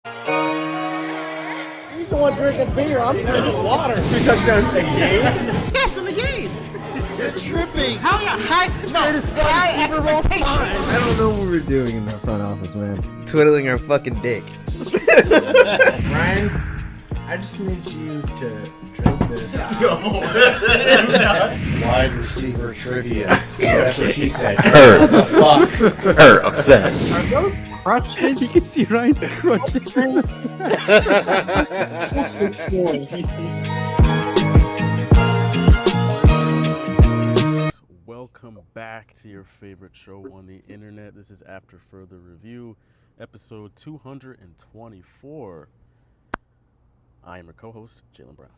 He's the one drinking beer. I'm drinking water. 2 touchdowns a game? Yes, in the game. You're tripping. How you high? No, Greatest high Super Bowl time. expectations. I don't know what we're doing in the front office, man. Twiddling our fucking dick. Ryan, I just need you to drink this. Wide receiver trivia. That's what she said. Upset. Are those crutches? You can see Ryan's crutches. Welcome back to your favorite show on the internet. This is After Further Review, episode 224. I am your co-host, Jalen Brown.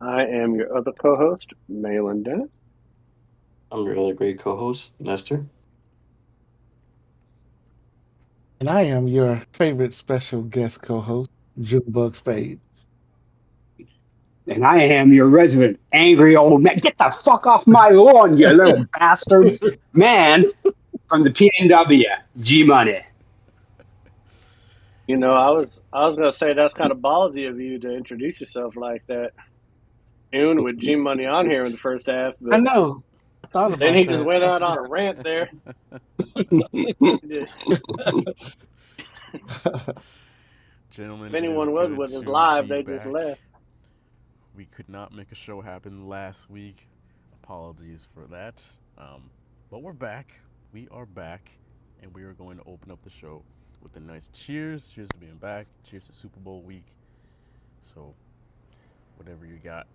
I am your other co-host, Malin Dennis. I'm your other great co-host, Nestor. And I am your favorite special guest co-host, Junebug Spade. And I am your resident angry old man. Get the fuck off my lawn, you little bastards. Man from the PNW, G-Money. You know, I was gonna say that's kind of ballsy of you to introduce yourself like that. Noon with G Money on here in the first half, but I know. I thought about then he that. just went out on a rant there. Gentlemen, If anyone was with us live, they just left. We could not make a show happen last week. Apologies for that. But we're back. We are back, and we are going to open up the show with a nice cheers. Cheers to being back. Cheers to Super Bowl week. So, whatever you got.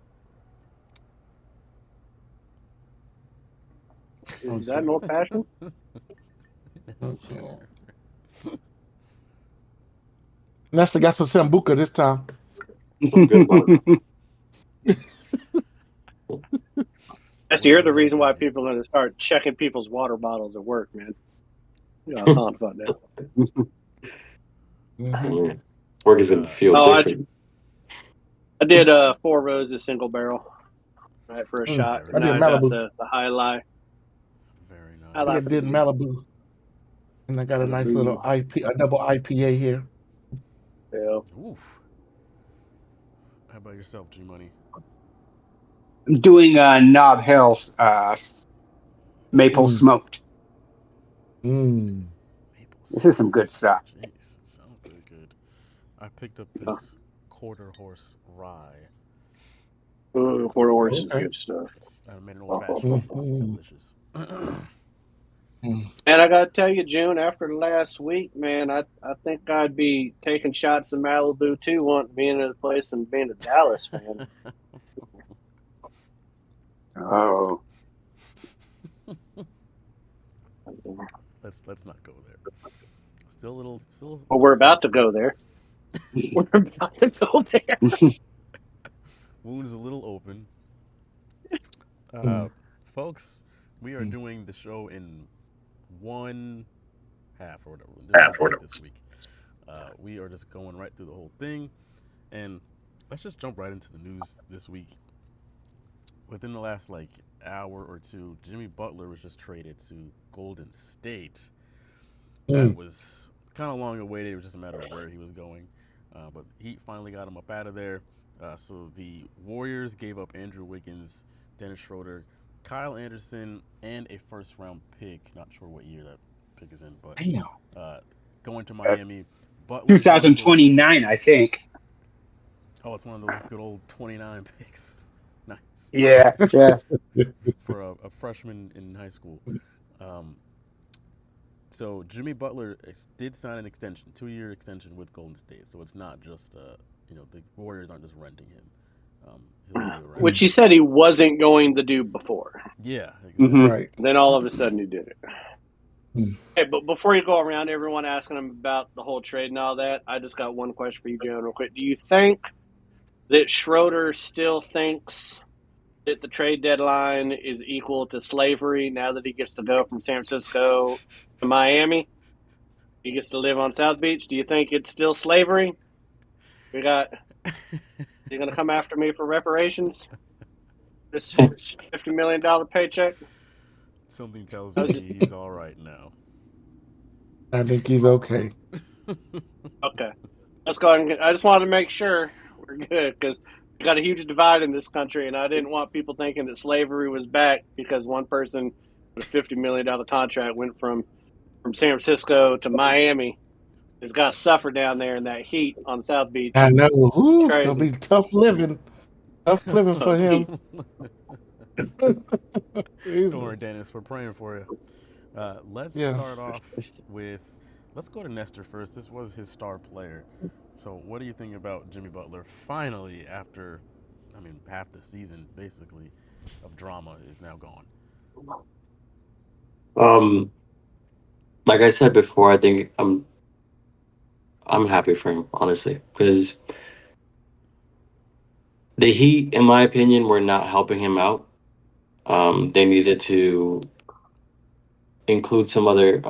Is that an old fashioned? Nestor got some Sambuca this time. Some good one. That's you're the reason why people are gonna start checking people's water bottles at work, man. You know, I'm about that. Work is in the field different. I did 4 rows of single barrel, right, for a shot. I did And I got Malibu. the high lie. Very nice. I I like did Malibu. And I got a nice little a double IPA here. Yeah. Oof. How about yourself, G Money? I'm doing Knob Hill maple smoked. Mm. This is some good stuff. Jeez, it sounds pretty good. I picked up this quarter horse rye. Quarter horse is Okay. good stuff. I made an old fashioned. It's delicious. And I gotta tell you, June, after last week, man, I think I'd be taking shots in Malibu too, wanting being in a place and being a Dallas fan. Oh. Let's not go there. Still a little. Well, we're about to go there. We're about to go there. Wound is a little open. Folks, we are doing the show in one half or whatever. This week. We are just going right through the whole thing. And let's just jump right into the news this week. Within the last hour or two, Jimmy Butler was just traded to Golden State. That was kind of long awaited. It was just a matter of where he was going. But Heat finally got him up out of there. So the Warriors gave up Andrew Wiggins, Dennis Schroeder, Kyle Anderson, and a first-round pick. Not sure what year that pick is in, but going to Miami. Butler 2029, I think. Oh, it's one of those good old 29 picks. Nice. Yeah. For a freshman in high school. So Jimmy Butler did sign an extension, 2-year extension with Golden State. So it's not just, the Warriors aren't just renting him. Which he said he wasn't going to do before. Yeah. Exactly. Right. Then all of a sudden he did it. Hey, but before you go around everyone asking him about the whole trade and all that, I just got one question for you, Joe, real quick. Do you think that Schroeder still thinks that the trade deadline is equal to slavery now that he gets to go from San Francisco to Miami? He gets to live on South Beach. Do you think it's still slavery? You're going to come after me for reparations? This $50 million paycheck? Something tells me he's all right now. I think he's okay. Okay. Let's go ahead and I just wanted to make sure we're good because we got a huge divide in this country, and I didn't want people thinking that slavery was back because one person with a $50 million contract went from San Francisco to Miami. Has got to suffer down there in that heat on South Beach. I know. It's Ooh, it's gonna crazy. be tough living. Tough living for him. Don't worry, Jesus. Dennis. We're praying for you. Let's Yeah. start off with. Let's go to Nestor first. This was his star player. So, what do you think about Jimmy Butler? Finally, after, half the season basically of drama is now gone. Um, like I said before, I think I'm happy for him, honestly, because the Heat, in my opinion, were not helping him out. They needed to include some other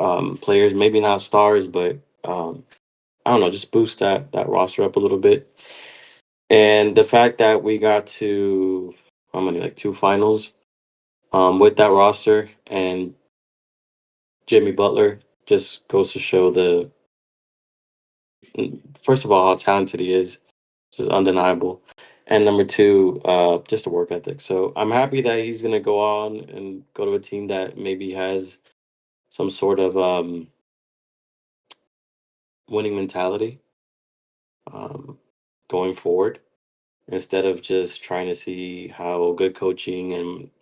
players, maybe not stars, but I don't know, just boost that roster up a little bit. And the fact that we got to how many, like two finals with that roster and Jimmy Butler just goes to show the first of all how talented he is, which is undeniable. And number two, just the work ethic. So I'm happy that he's gonna go on and go to a team that maybe has some sort of winning mentality um, going forward instead of just trying to see how good coaching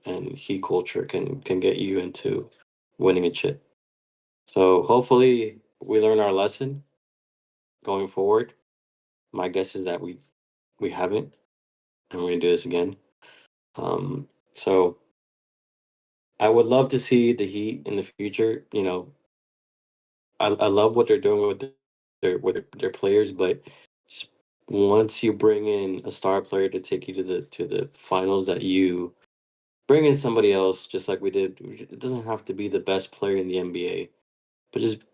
and heat culture can get you into winning a chip. So hopefully we learn our lesson going forward. My guess is that we haven't, and we're gonna do this again. So I would love to see the Heat in the future. I love what they're doing with their players, but just once you bring in a star player to take you to the finals, that you bring in somebody else, just like we did. It doesn't have to be the best player in the NBA, but just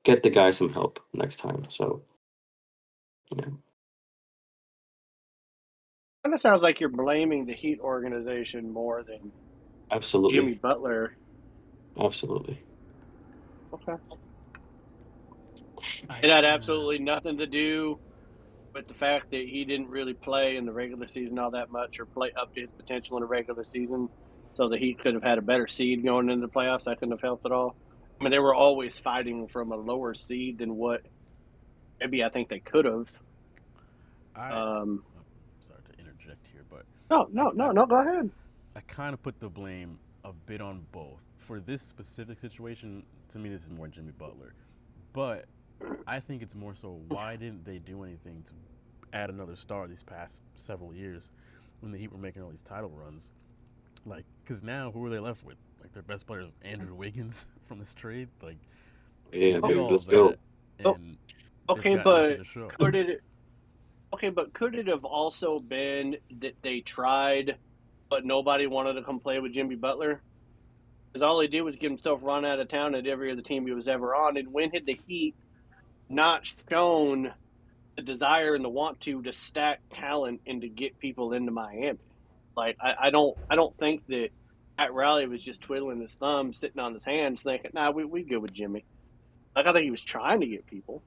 get the guy some help next time. So yeah, Kind of sounds like you're blaming the Heat organization more than Jimmy absolutely, Butler. absolutely. Okay. I It had absolutely nothing to do with the fact that he didn't really play in the regular season all that much or play up to his potential in the regular season. So the Heat could have had a better seed going into the playoffs. I couldn't have helped at all. I mean, they were always fighting from a lower seed than what maybe I think they could have. I Um, sorry to interject here, but no, I no, I, no, no. Go ahead. I kind of put the blame a bit on both. For this specific situation, to me, this is more Jimmy Butler. But I think it's more so why didn't they do anything to add another star these past several years when the Heat were making all these title runs? Like, because now who are they left with? Like, their best players, Andrew Wiggins from this trade? Like, they Yeah, did baby, all let's of that, go. Oh, and they've okay, got nothing but to show. could it? Okay, but could it have also been that they tried, but nobody wanted to come play with Jimmy Butler? Because all he did was get himself run out of town at every other team he was ever on. And when had the Heat not shown the desire and the want to stack talent and to get people into Miami? Like I don't think that Pat Riley was just twiddling his thumbs, sitting on his hands, thinking, "Nah, we good with Jimmy." Like I think he was trying to get people.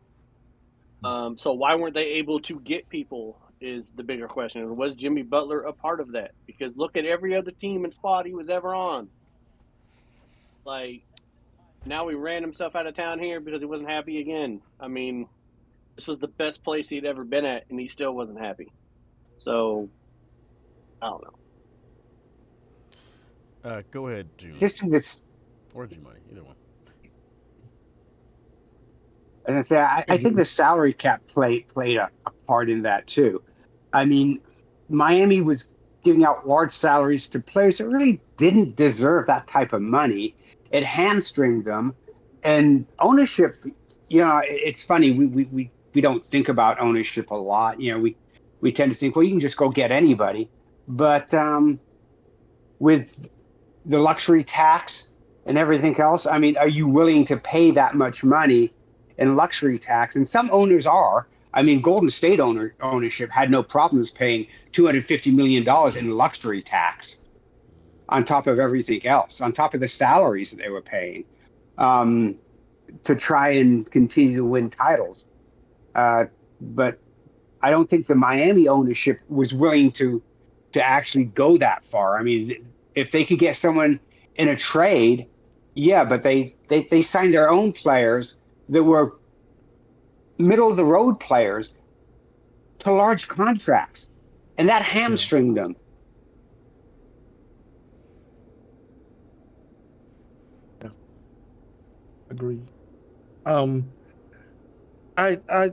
So why weren't they able to get people? Is the bigger question. And was Jimmy Butler a part of that? Because look at every other team and spot he was ever on. Like now he ran himself out of town here because he wasn't happy again. I mean, this was the best place he'd ever been at, and he still wasn't happy. So I don't know. Go ahead, June. Just think it's, Or G Money, either one. as I say, I think the salary cap played a part in that too. I mean, Miami was giving out large salaries to players that really didn't deserve that type of money. It hamstringed them, and ownership. It's funny. We don't think about ownership a lot. We tend to think, well, you can just go get anybody, but with the luxury tax and everything else. I mean, are you willing to pay that much money in luxury tax? And some owners are. I mean, Golden State ownership had no problems paying $250 million in luxury tax on top of everything else, on top of the salaries that they were paying um, to try and continue to win titles. But I don't think the Miami ownership was willing to actually go that far. I mean, if they could get someone in a trade, yeah, but they signed their own players that were middle of the road players to large contracts, and that hamstringed them. Yeah, agree. Um, I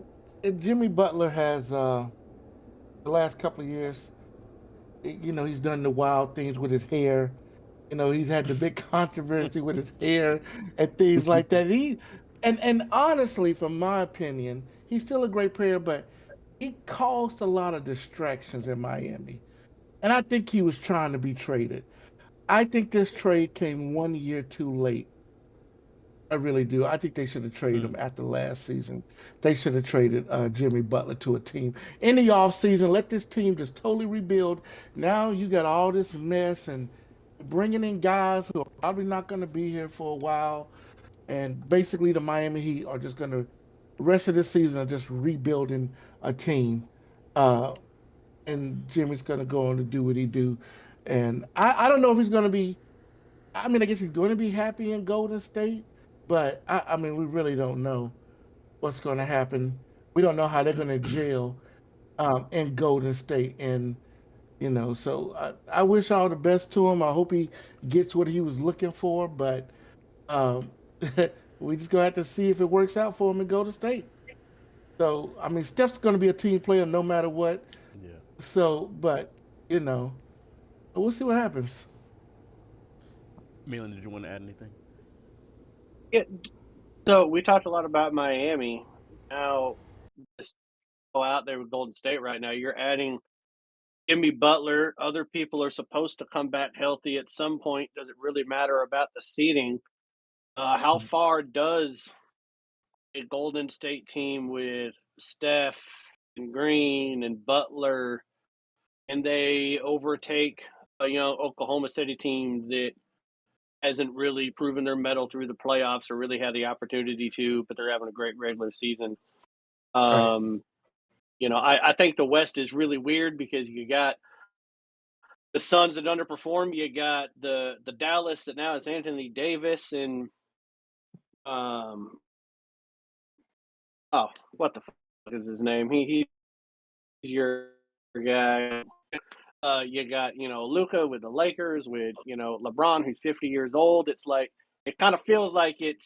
Jimmy Butler has the last couple of years, he's done the wild things with his hair. He's had the big controversy with his hair and things like that. And honestly, from my opinion, he's still a great player, but he caused a lot of distractions in Miami. And I think he was trying to be traded. I think this trade came 1 year too late. I really do. I think they should have traded him after last season. They should have traded Jimmy Butler to a team in the offseason. Let this team just totally rebuild. Now you got all this mess and bringing in guys who are probably not going to be here for a while. And basically, the Miami Heat are just going to, the rest of this season, are just rebuilding a team. Uh, and Jimmy's going to go on to do what he do. And I don't know if he's going to be, I mean, I guess he's going to be happy in Golden State, but I mean, we really don't know what's going to happen. We don't know how they're going to jail in Golden State, and so I wish all the best to him. I hope he gets what he was looking for, but um, we just gonna have to see if it works out for him in Golden State. So I mean, Steph's going to be a team player no matter what. Yeah. So, but you know, we'll see what happens. Milan, did you want to add anything? Yeah, so we talked a lot about Miami. Now, just go out there with Golden State right now. You're adding Jimmy Butler. Other people are supposed to come back healthy at some point. Does it really matter about the seeding? How far does a Golden State team with Steph and Green and Butler, and they overtake a Oklahoma City team that hasn't really proven their mettle through the playoffs or really had the opportunity to, but they're having a great regular season. Right. I think the West is really weird because you got the Suns that underperform, you got the Dallas that now is Anthony Davis and what the fuck is his name? He's your guy. You got Luka with the Lakers with LeBron who's 50 years old. It's like it kind of feels like it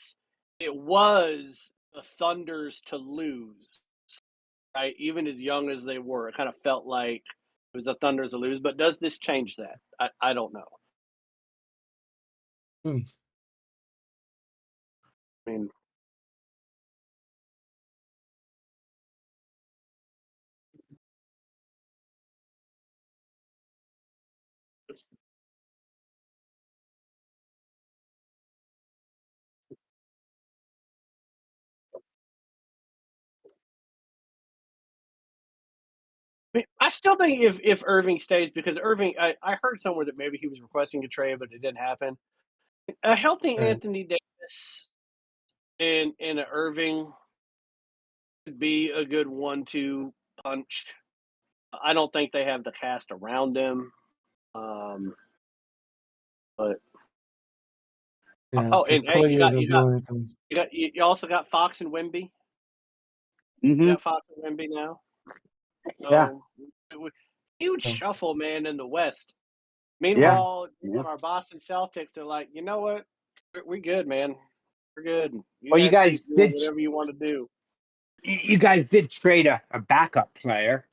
was the Thunder's to lose, right? Even as young as they were, it kind of felt like it was the Thunder's to lose. But does this change that? I don't know. Hmm. I mean, I still think if Irving stays, because Irving, I heard somewhere that maybe he was requesting a trade, but it didn't happen. A healthy Right. Anthony Davis and a Irving could be a good 1-2 punch. I don't think they have the cast around him. But Yeah, because and hey, Clay isn't doing anything. you also got Fox and Wemby. You Mm-hmm. got Fox and Wemby now. Yeah, So huge So, shuffle, man, in the West. yeah, Meanwhile, yeah. our Boston Celtics are like, you know what? We're good, man. We're good. You Well, you guys keep guys doing did whatever you want to do. you guys did trade a backup player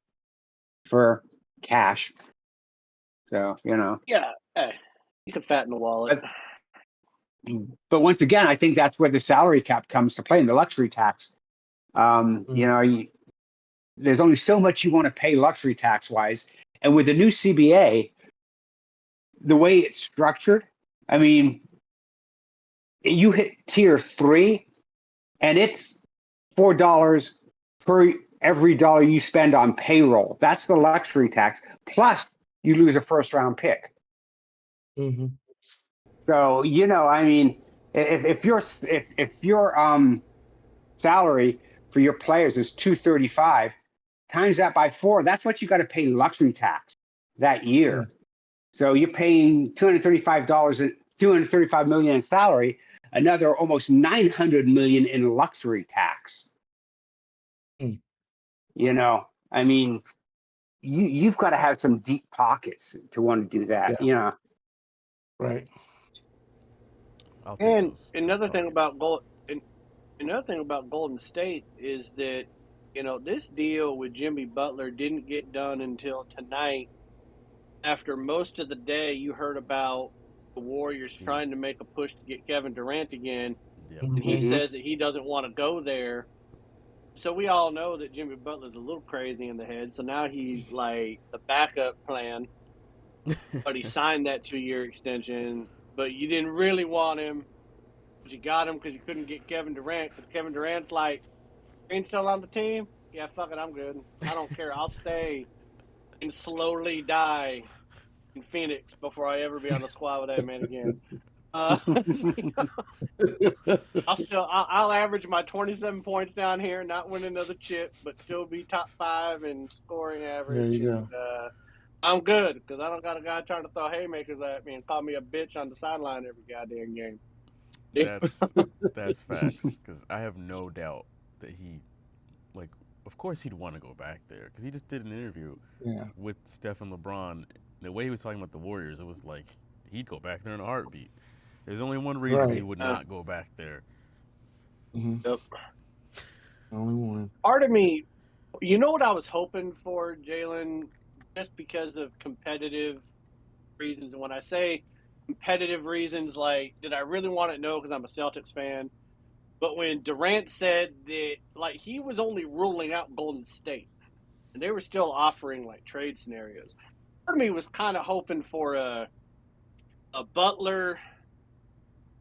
for cash, so Yeah, hey, you can fatten the wallet. But once again, I think that's where the salary cap comes to play in the luxury tax. There's only so much you want to pay luxury tax wise, and with the new CBA, the way it's structured, I mean, you hit tier 3, and it's $4 per every dollar you spend on payroll. That's the luxury tax. Plus, you lose a first round pick. hmm So I mean, if your salary for your players is $235. Times that by 4, that's what you got to pay luxury tax that year. So you're paying $235 million in salary, another almost $900 million in luxury tax. You know, I mean, you've got to have some deep pockets to want to do that. You know, Right. And another thing about Golden State is that, you know, this deal with Jimmy Butler didn't get done until tonight. After most of the day, you heard about the Warriors trying to make a push to get Kevin Durant again, and he says that he doesn't want to go there. So we all know that Jimmy Butler's a little crazy in the head. So now he's like the backup plan, but he signed that 2-year extension. But you didn't really want him, but you got him because you couldn't get Kevin Durant. Because Kevin Durant's like, Green's still on the team? Yeah, fuck it, I'm good. I don't care. I'll stay and slowly die in Phoenix before I ever be on the squad with that man again. I'll average my 27 points down here, not win another chip, but still be top 5 in scoring average. There you and, I'm good because I don't got a guy trying to throw haymakers at me and call me a bitch on the sideline every goddamn game. That's facts, because I have no doubt that he, like, of course he'd want to go back there, because he just did an interview with Steph and LeBron. The way he was talking about the Warriors, it was like he'd go back there in a heartbeat. There's only one reason he would not go back there. Yep. Only one. Part of me, you know what I was hoping for, Jalen, just because of competitive reasons. And when I say competitive reasons, like, did I really want it? No, because I'm a Celtics fan. But when Durant said that, like, he was only ruling out Golden State, and they were still offering, like, trade scenarios. Part of me was kind of hoping for a Butler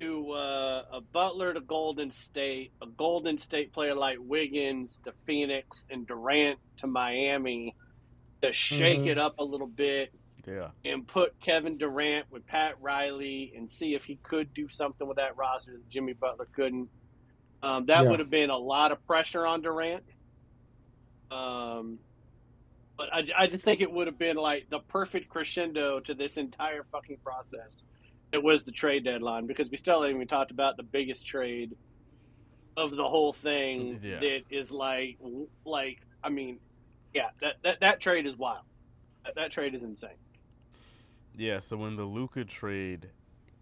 to Golden State, a Golden State player like Wiggins to Phoenix, and Durant to Miami to shake it up a little bit. Yeah. And put Kevin Durant with Pat Riley and see if he could do something with that roster that Jimmy Butler couldn't. That would have been a lot of pressure on Durant. But I just think it would have been like the perfect crescendo to this entire fucking process. It was the trade deadline, because we still haven't even talked about the biggest trade of the whole thing. That is like I mean, that trade is wild. That trade is insane. Yeah, so when the Luka trade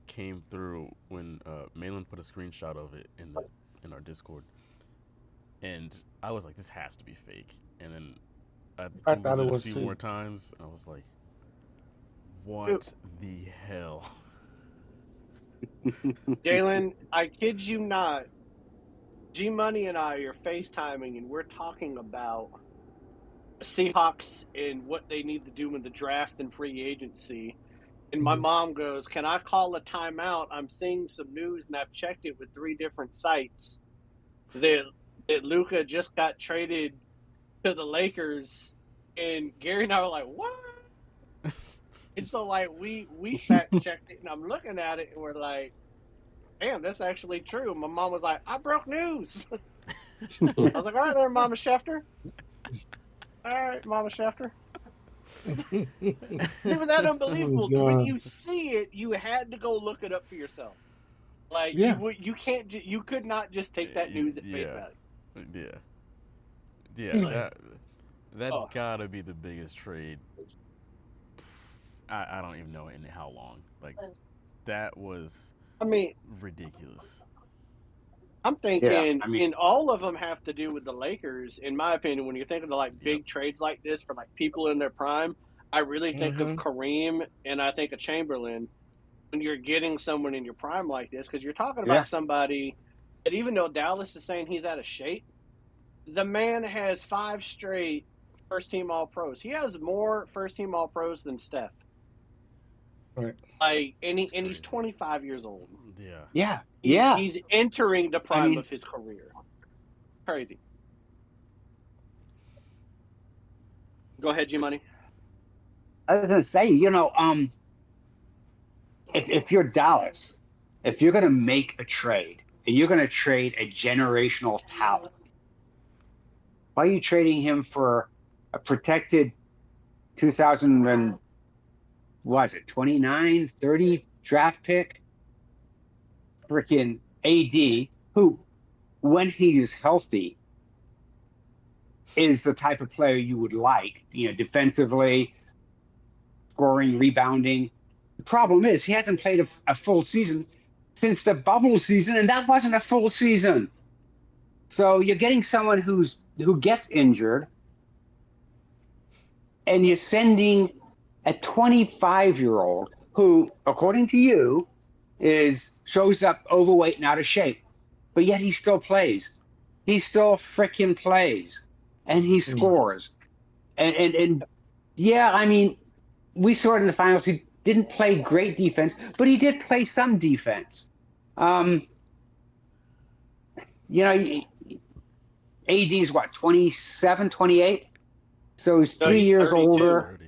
came through, when Malin put a screenshot of it in our Discord, and I was like, this has to be fake. And then I thought it was a few more times, and I was like, what the hell? Jalen, I kid you not, G Money and I are FaceTiming, and we're talking about Seahawks and what they need to do in the draft and free agency. And my mom goes, can I call a timeout? I'm seeing some news, and I've checked it with 3 different sites, that Luka just got traded to the Lakers. And Gary and I were like, what? And so, like, we fact checked it, and I'm looking at it, and we're like, damn, that's actually true. My mom was like, I broke news. I was like, all right there, Mama Schefter. All right, Mama Schefter. It was that unbelievable. When you see it, you had to go look it up for yourself. Like, you could not just take that news at face value. That's gotta be the biggest trade. I don't even know in how long. Like, that was, ridiculous. I'm thinking, and all of them have to do with the Lakers, in my opinion. When you're thinking of like big trades like this for like people in their prime, I really think of Kareem, and I think of Chamberlain. When you're getting someone in your prime like this, because you're talking about somebody that, even though Dallas is saying he's out of shape, the man has 5 straight first-team All-Pros. He has more first-team All-Pros than Steph. Right. Like, and he's 25 years old. Yeah. He's entering the prime of his career. Crazy. Go ahead, G-Money. I was going to say, you know, if you're Dallas, if you're going to make a trade, and you're going to trade a generational talent, Why are you trading him for a protected 2000 and was it 29, 30 draft pick? Freaking AD, who, when he is healthy, is the type of player you would like, defensively, scoring, rebounding. The problem is he hasn't played a full season since the bubble season, and that wasn't a full season. So you're getting someone who gets injured, and you're sending a 25-year-old who, according to you, shows up overweight and out of shape, but yet he still plays. He still freaking plays, and he scores. And yeah, I mean, we saw it in the finals. He didn't play great defense, but he did play some defense. You know, AD's what, 27, 28? So he's No, 3 he's years 32. older.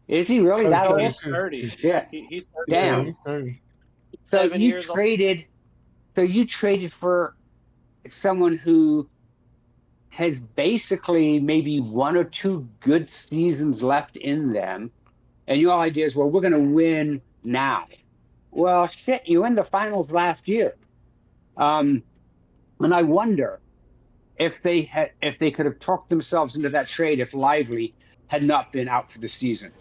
Is he really that old? He's 30. Yeah. He's 30. Damn. He's 30. So 7 you years old. traded for someone who has basically maybe 1 or 2 good seasons left in them, and your idea is, well, we're going to win now. Well, shit, you win the finals last year, and I wonder if they could have talked themselves into that trade if Lively had not been out for the season.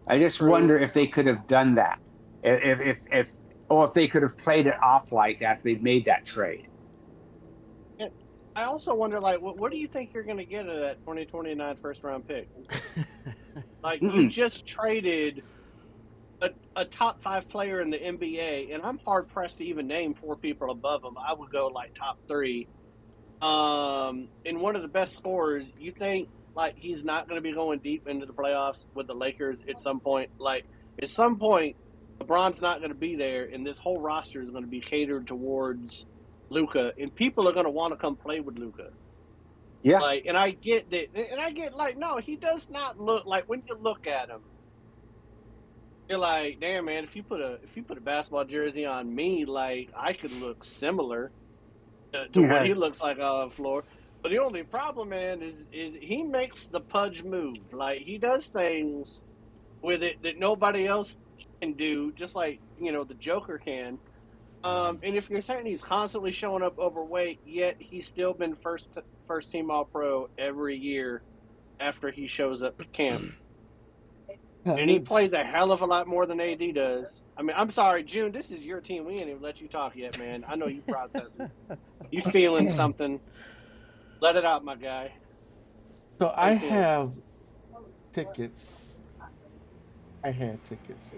I just wonder if they could have done that, or if they could have played it off like that if they'd made that trade. I also wonder, like, what do you think you're going to get at that 2029 first-round pick? Like, you just traded a top 5 player in the NBA, and I'm hard-pressed to even name 4 people above him. I would go, like, top 3. And one of the best scorers, you think, like, he's not going to be going deep into the playoffs with the Lakers at some point? Like, at some point, LeBron's not going to be there, and this whole roster is going to be catered towards Luka, and people are going to want to come play with Luka. Yeah. Like, and I get that, and I get, like, no, he does not look like, when you look at him, you're like, damn, man, if you put a basketball jersey on me, like, I could look similar to what he looks like on the floor. But the only problem, man, is he makes the pudge move. Like, he does things with it that nobody else can do, just like, the Joker can. And if you're saying he's constantly showing up overweight, yet he's still been first team All-Pro every year after he shows up to camp. And he plays a hell of a lot more than AD does. I mean, I'm sorry, June, this is your team. We ain't even let you talk yet, man. I know you processing. You feeling something. Let it out, my guy. So I have tickets. I had tickets.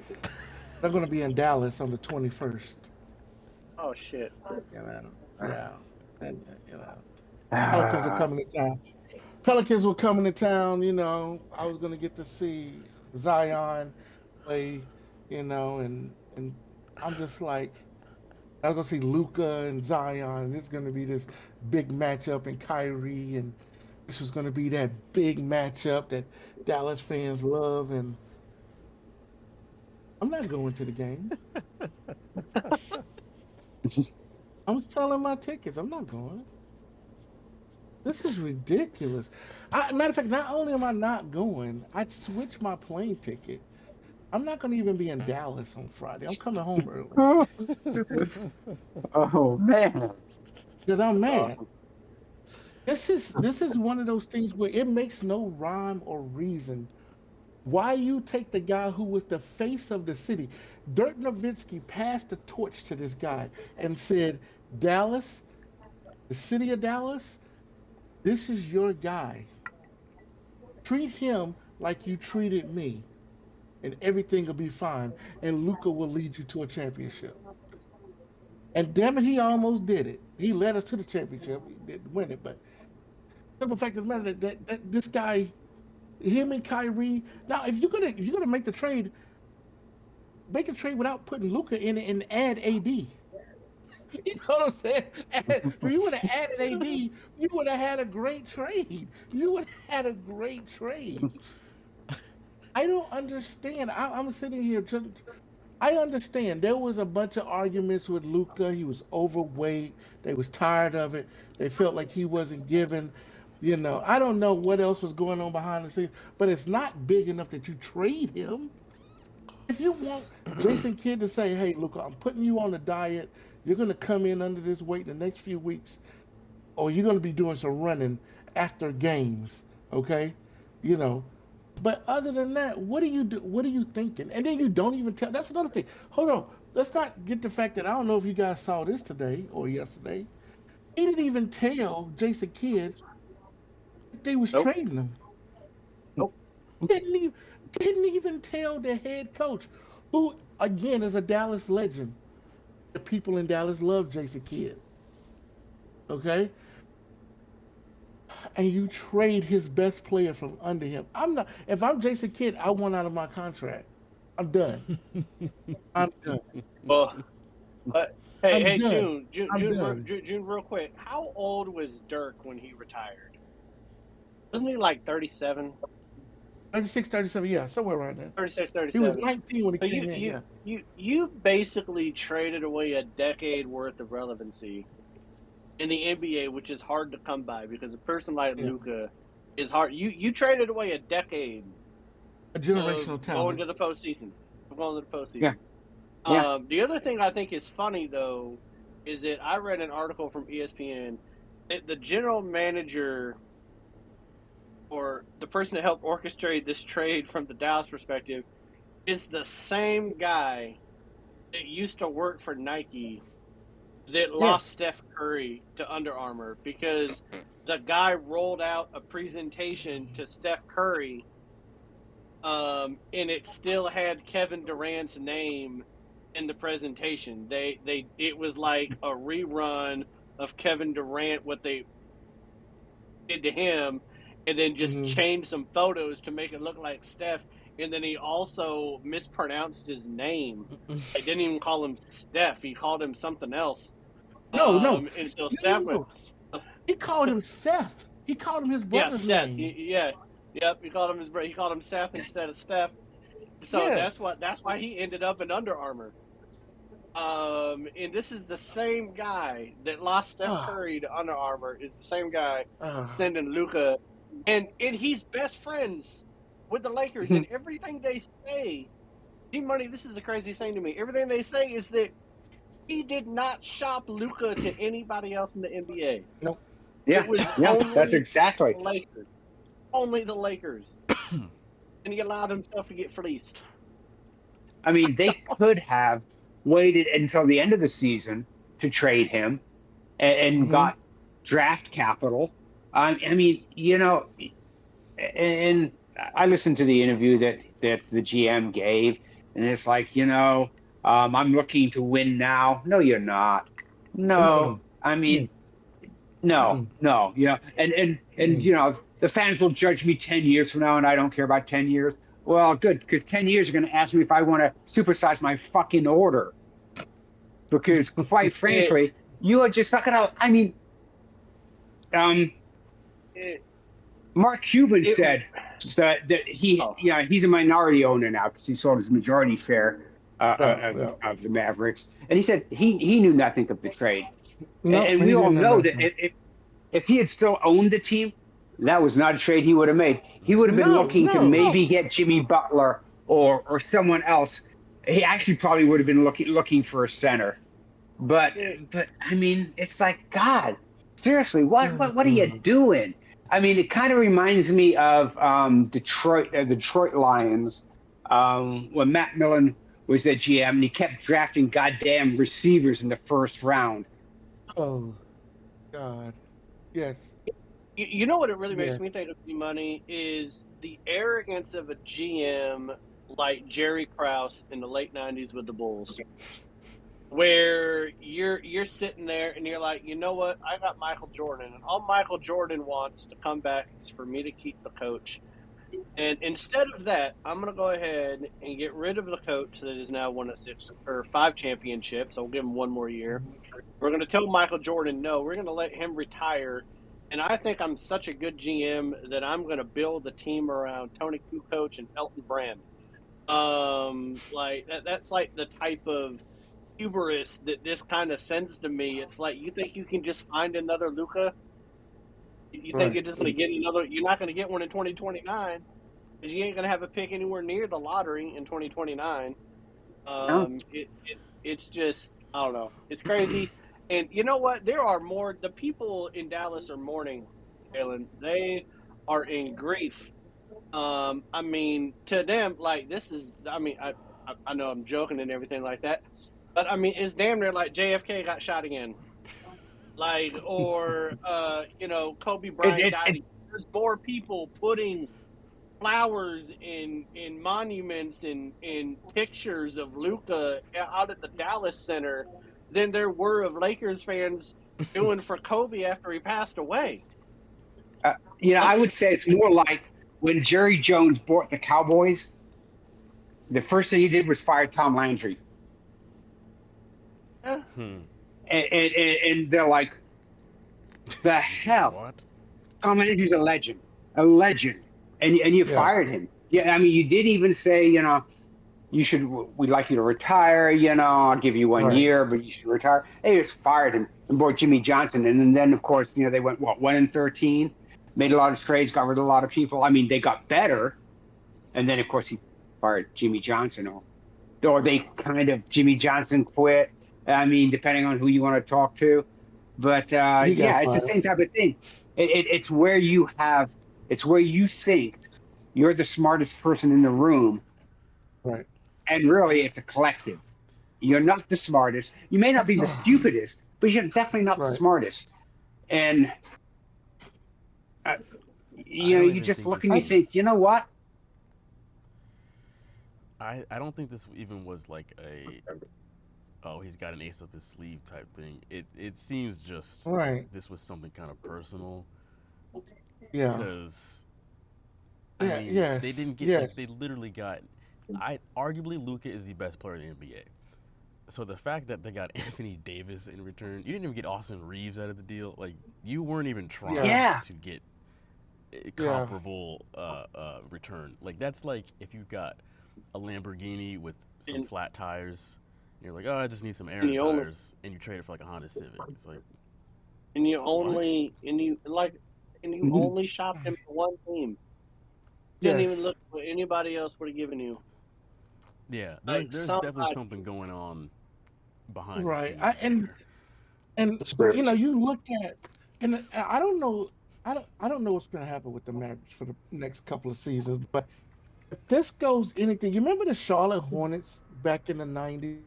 They're going to be in Dallas on the 21st. Oh, shit. Yeah. And, Pelicans are coming to town. Pelicans were coming to town, I was going to get to see Zion play, and I'm just like, I was going to see Luka and Zion, and it's going to be this big matchup, and Kyrie, and this was going to be that big matchup that Dallas fans love, and I'm not going to the game. I'm selling my tickets. I'm not going. This is ridiculous. Matter of fact, not only am I not going, I switched my plane ticket. I'm not going to even be in Dallas on Friday. I'm coming home early. Oh man, Because I'm mad. This is one of those things where it makes no rhyme or reason why you take the guy who was the face of the city. Dirk Nowitzki passed the torch to this guy and said, Dallas, the city of Dallas, this is your guy. Treat him like you treated me, and everything will be fine. And Luka will lead you to a championship. And damn it, he almost did it. He led us to the championship. He didn't win it, but the simple fact of the matter that this guy, him and Kyrie. Now, if you're gonna make the trade, make a trade without putting Luka in it and add AD. You know what I'm saying? If you would have added AD, you would have had a great trade. You would have had a great trade. I don't understand. I'm sitting here. I understand there was a bunch of arguments with Luka. He was overweight. They was tired of it. They felt like he wasn't given. I don't know what else was going on behind the scenes, but it's not big enough that you trade him. If you want Jason Kidd to say, "Hey, Luka, I'm putting you on a diet. You're going to come in under this weight in the next few weeks, or you're going to be doing some running after games." Okay, you know. But other than that, what do you do? What are you thinking? And then you don't even tell. That's another thing. Hold on. Let's not get the fact that I don't know if you guys saw this today or yesterday. He didn't even tell Jason Kidd that they was Nope. trading him. Nope. Didn't even didn't even tell the head coach, who again is a Dallas legend. The people in Dallas love Jason Kidd. Okay, and you trade his best player from under him. I'm not. If I'm Jason Kidd, I want out of my contract. I'm done. I'm done. Well, I'm hey, done. I'm done. June, real quick. How old was Dirk when he retired? Wasn't he like 37? 36, 37, yeah, somewhere around there. 36, He was 37. 19 when he So came in, yeah. you basically traded away a decade worth of relevancy in the NBA, which is hard to come by because a person like Yeah. Luka is hard. You traded away a decade A generational of going talent. to the postseason. Going to the postseason. Yeah. Yeah. The other thing I think is funny though is that I read an article from ESPN that the general manager or the person that helped orchestrate this trade from the Dallas perspective is the same guy that used to work for Nike that lost Steph Curry to Under Armour because the guy rolled out a presentation to Steph Curry, and it still had Kevin Durant's name in the presentation. It was like a rerun of Kevin Durant, what they did to him, and then just changed some photos to make it look like Steph. And then he also mispronounced his name. I didn't even call him Steph. He called him something else. No. And so Steph No. He called him Seth. He called him his brother's Seth. name. Yep. He called him his brother. He called him Seth instead of Steph. So that's why he ended up in Under Armour. And this is the same guy that lost Steph Curry to Under Armour. Is the same guy sending Luka, and he's best friends with the Lakers. And everything they say, G-Money, this is the craziest thing to me. Everything they say is that he did not shop Luka to anybody else in the NBA. Nope. Yeah, that's exactly. The Lakers. Only the Lakers. And he allowed himself to get fleeced. I mean, they could have waited until the end of the season to trade him and got draft capital. I mean, and I listened to the interview that the GM gave, and it's like, I'm looking to win now. No, you're not. No, I mean, no. And the fans will judge me 10 years from now, and I don't care about 10 years. Well, good, because 10 years are going to ask me if I want to supersize my fucking order. Because, quite frankly, you are just not going to. I mean, Mark Cuban said that he's a minority owner now because he sold his majority share of the Mavericks, and he said he knew nothing of the trade. And we all know that if he had still owned the team, that was not a trade he would have made. He would have been looking to maybe get Jimmy Butler or someone else. He actually probably would have been looking for a center. But I mean, it's like, God, seriously, what are you doing? I mean, it kind of reminds me of Detroit Lions when Matt Millen was their GM, and he kept drafting goddamn receivers in the first round. Oh, God. Yes. You know what it really makes me think of, money is the arrogance of a GM like Jerry Krause in the late 90s with the Bulls, where you're sitting there and you're like, you know what, I got Michael Jordan, and all Michael Jordan wants to come back is for me to keep the coach. And instead of that, I'm going to go ahead and get rid of the coach that is now won 5 championships. I'll give him one more year. We're going to tell Michael Jordan, no, we're going to let him retire. And I think I'm such a good GM that I'm going to build a team around Tony Kukoc and Elton Brand. Like that's like the type of hubris that this kind of sends to me. It's like, you think you can just find another Luka? You think Right. you're just going to get another? You're not going to get one in 2029 because you ain't going to have a pick anywhere near the lottery in 2029. No. It's just, I don't know. It's crazy. And you know what? There are more. The people in Dallas are mourning, Jalen. They are in grief. I mean, to them, like, this is. I mean, I know I'm joking and everything like that, but I mean, it's damn near like JFK got shot again, like, or Kobe It, Bryant it, died. it, There's more people putting flowers in monuments and in pictures of Luka out at the Dallas Center than there were of Lakers fans doing for Kobe after he passed away. I Like, would say it's more like when Jerry Jones bought the Cowboys. The first thing he did was fire Tom Landry, eh, and they're like, "The hell? What? Tom Landry's a legend," and you Yeah. fired him. Yeah, I mean, you did even say, we'd like you to retire. I'll give you one Right. year, but you should retire. They just fired him and brought Jimmy Johnson, and then of course, they went 1-13, made a lot of trades, got rid of a lot of people. I mean, they got better, and then of course he fired Jimmy Johnson, or they kind of Jimmy Johnson quit. I mean, depending on who you want to talk to, but He got yeah, it's the fired. same type of thing. It's where it's where you think you're the smartest person in the room, Right. and really it's a collective. You're not the smartest. You may not be the stupidest, but you're definitely not the Right. smartest. And uh, I don't you even just think look this and you think, you was. know what? I don't think this even was like a, oh, he's got an ace up his sleeve type thing. It seems just Right. this was something kind of personal Yeah. because I Yeah. mean they Yes. didn't get, like, they Yes. literally got, I arguably Luka is the best player in the NBA. So the fact that they got Anthony Davis in return, you didn't even get Austin Reeves out of the deal. Like, you weren't even trying Yeah. Yeah, to get a Yeah. comparable return. Like, that's like if you got a Lamborghini with some and, flat tires, and you're like, oh, I just need some and Aaron you only tires, and you trade it for like a Honda Civic. It's like, and you what? only and you like and you mhm, only shopped him for one team. Didn't even Yes. look what anybody else would have given you. Yeah, Like, there's definitely somebody. something going on behind the Right. scenes there. And That's correct. you look at, and I don't know, I don't know what's going to happen with the Mavericks for the next couple of seasons, but if this goes anything, you remember the Charlotte Hornets back in the 90s?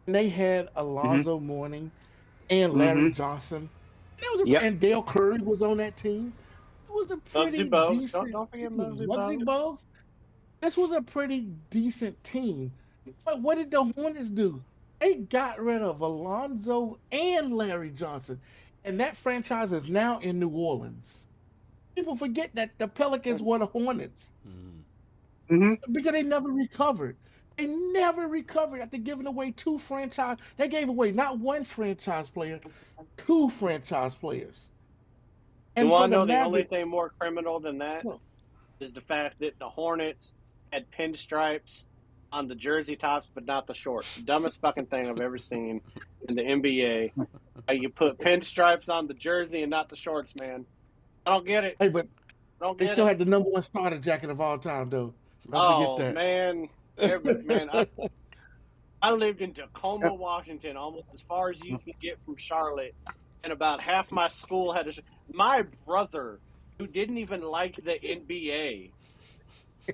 And they had mhm, Alonzo Mourning and Larry mhm. Johnson. And, Yep. and Dale Curry was on that team. It was a Muggsy pretty Bogues. decent Don't forget team. Muggsy Muggsy Bogues. Bogues, this was a pretty decent team. But what did the Hornets do? They got rid of Alonzo and Larry Johnson. And that franchise is now in New Orleans. People forget that the Pelicans were the Hornets Mm. Mhm. because they never recovered. They never recovered after giving away two franchise. They gave away not one franchise player, two franchise players. You And for want to the know the only Mavericks, thing more criminal than that is the fact that the Hornets had pinstripes on the jersey tops, but not the shorts. Dumbest fucking thing I've ever seen in the NBA. You put pinstripes on the jersey and not the shorts, man. I don't get it. hey, but I don't they get still it. had the number one starter jacket of all time, though. Don't forget Oh that. man, man. I lived in Uh, Tacoma, Washington, almost as far as you can get from Charlotte, and about half my school had a. My brother, who didn't even like the NBA,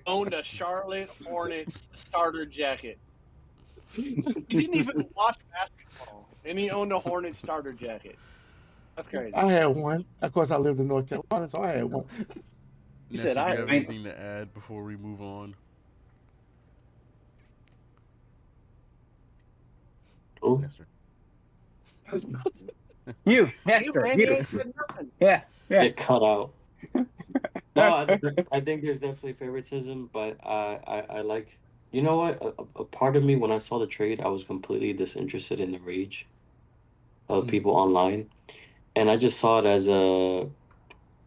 owned a Charlotte Hornets starter jacket. He didn't even watch basketball, and he owned a Hornets starter jacket. That's crazy. I had one. Of course, I lived in North Carolina, so I had one. He said, Nestor, do "I you had have I, one." anything to add before we move on? Oh, Nestor. you, You Nestor, man, you you. ain't said nothing. Yeah, yeah. it cut out. No, I think there's definitely favoritism, but I like. You know what? A part of me, when I saw the trade, I was completely disinterested in the rage of Mm. people online, and I just saw it as a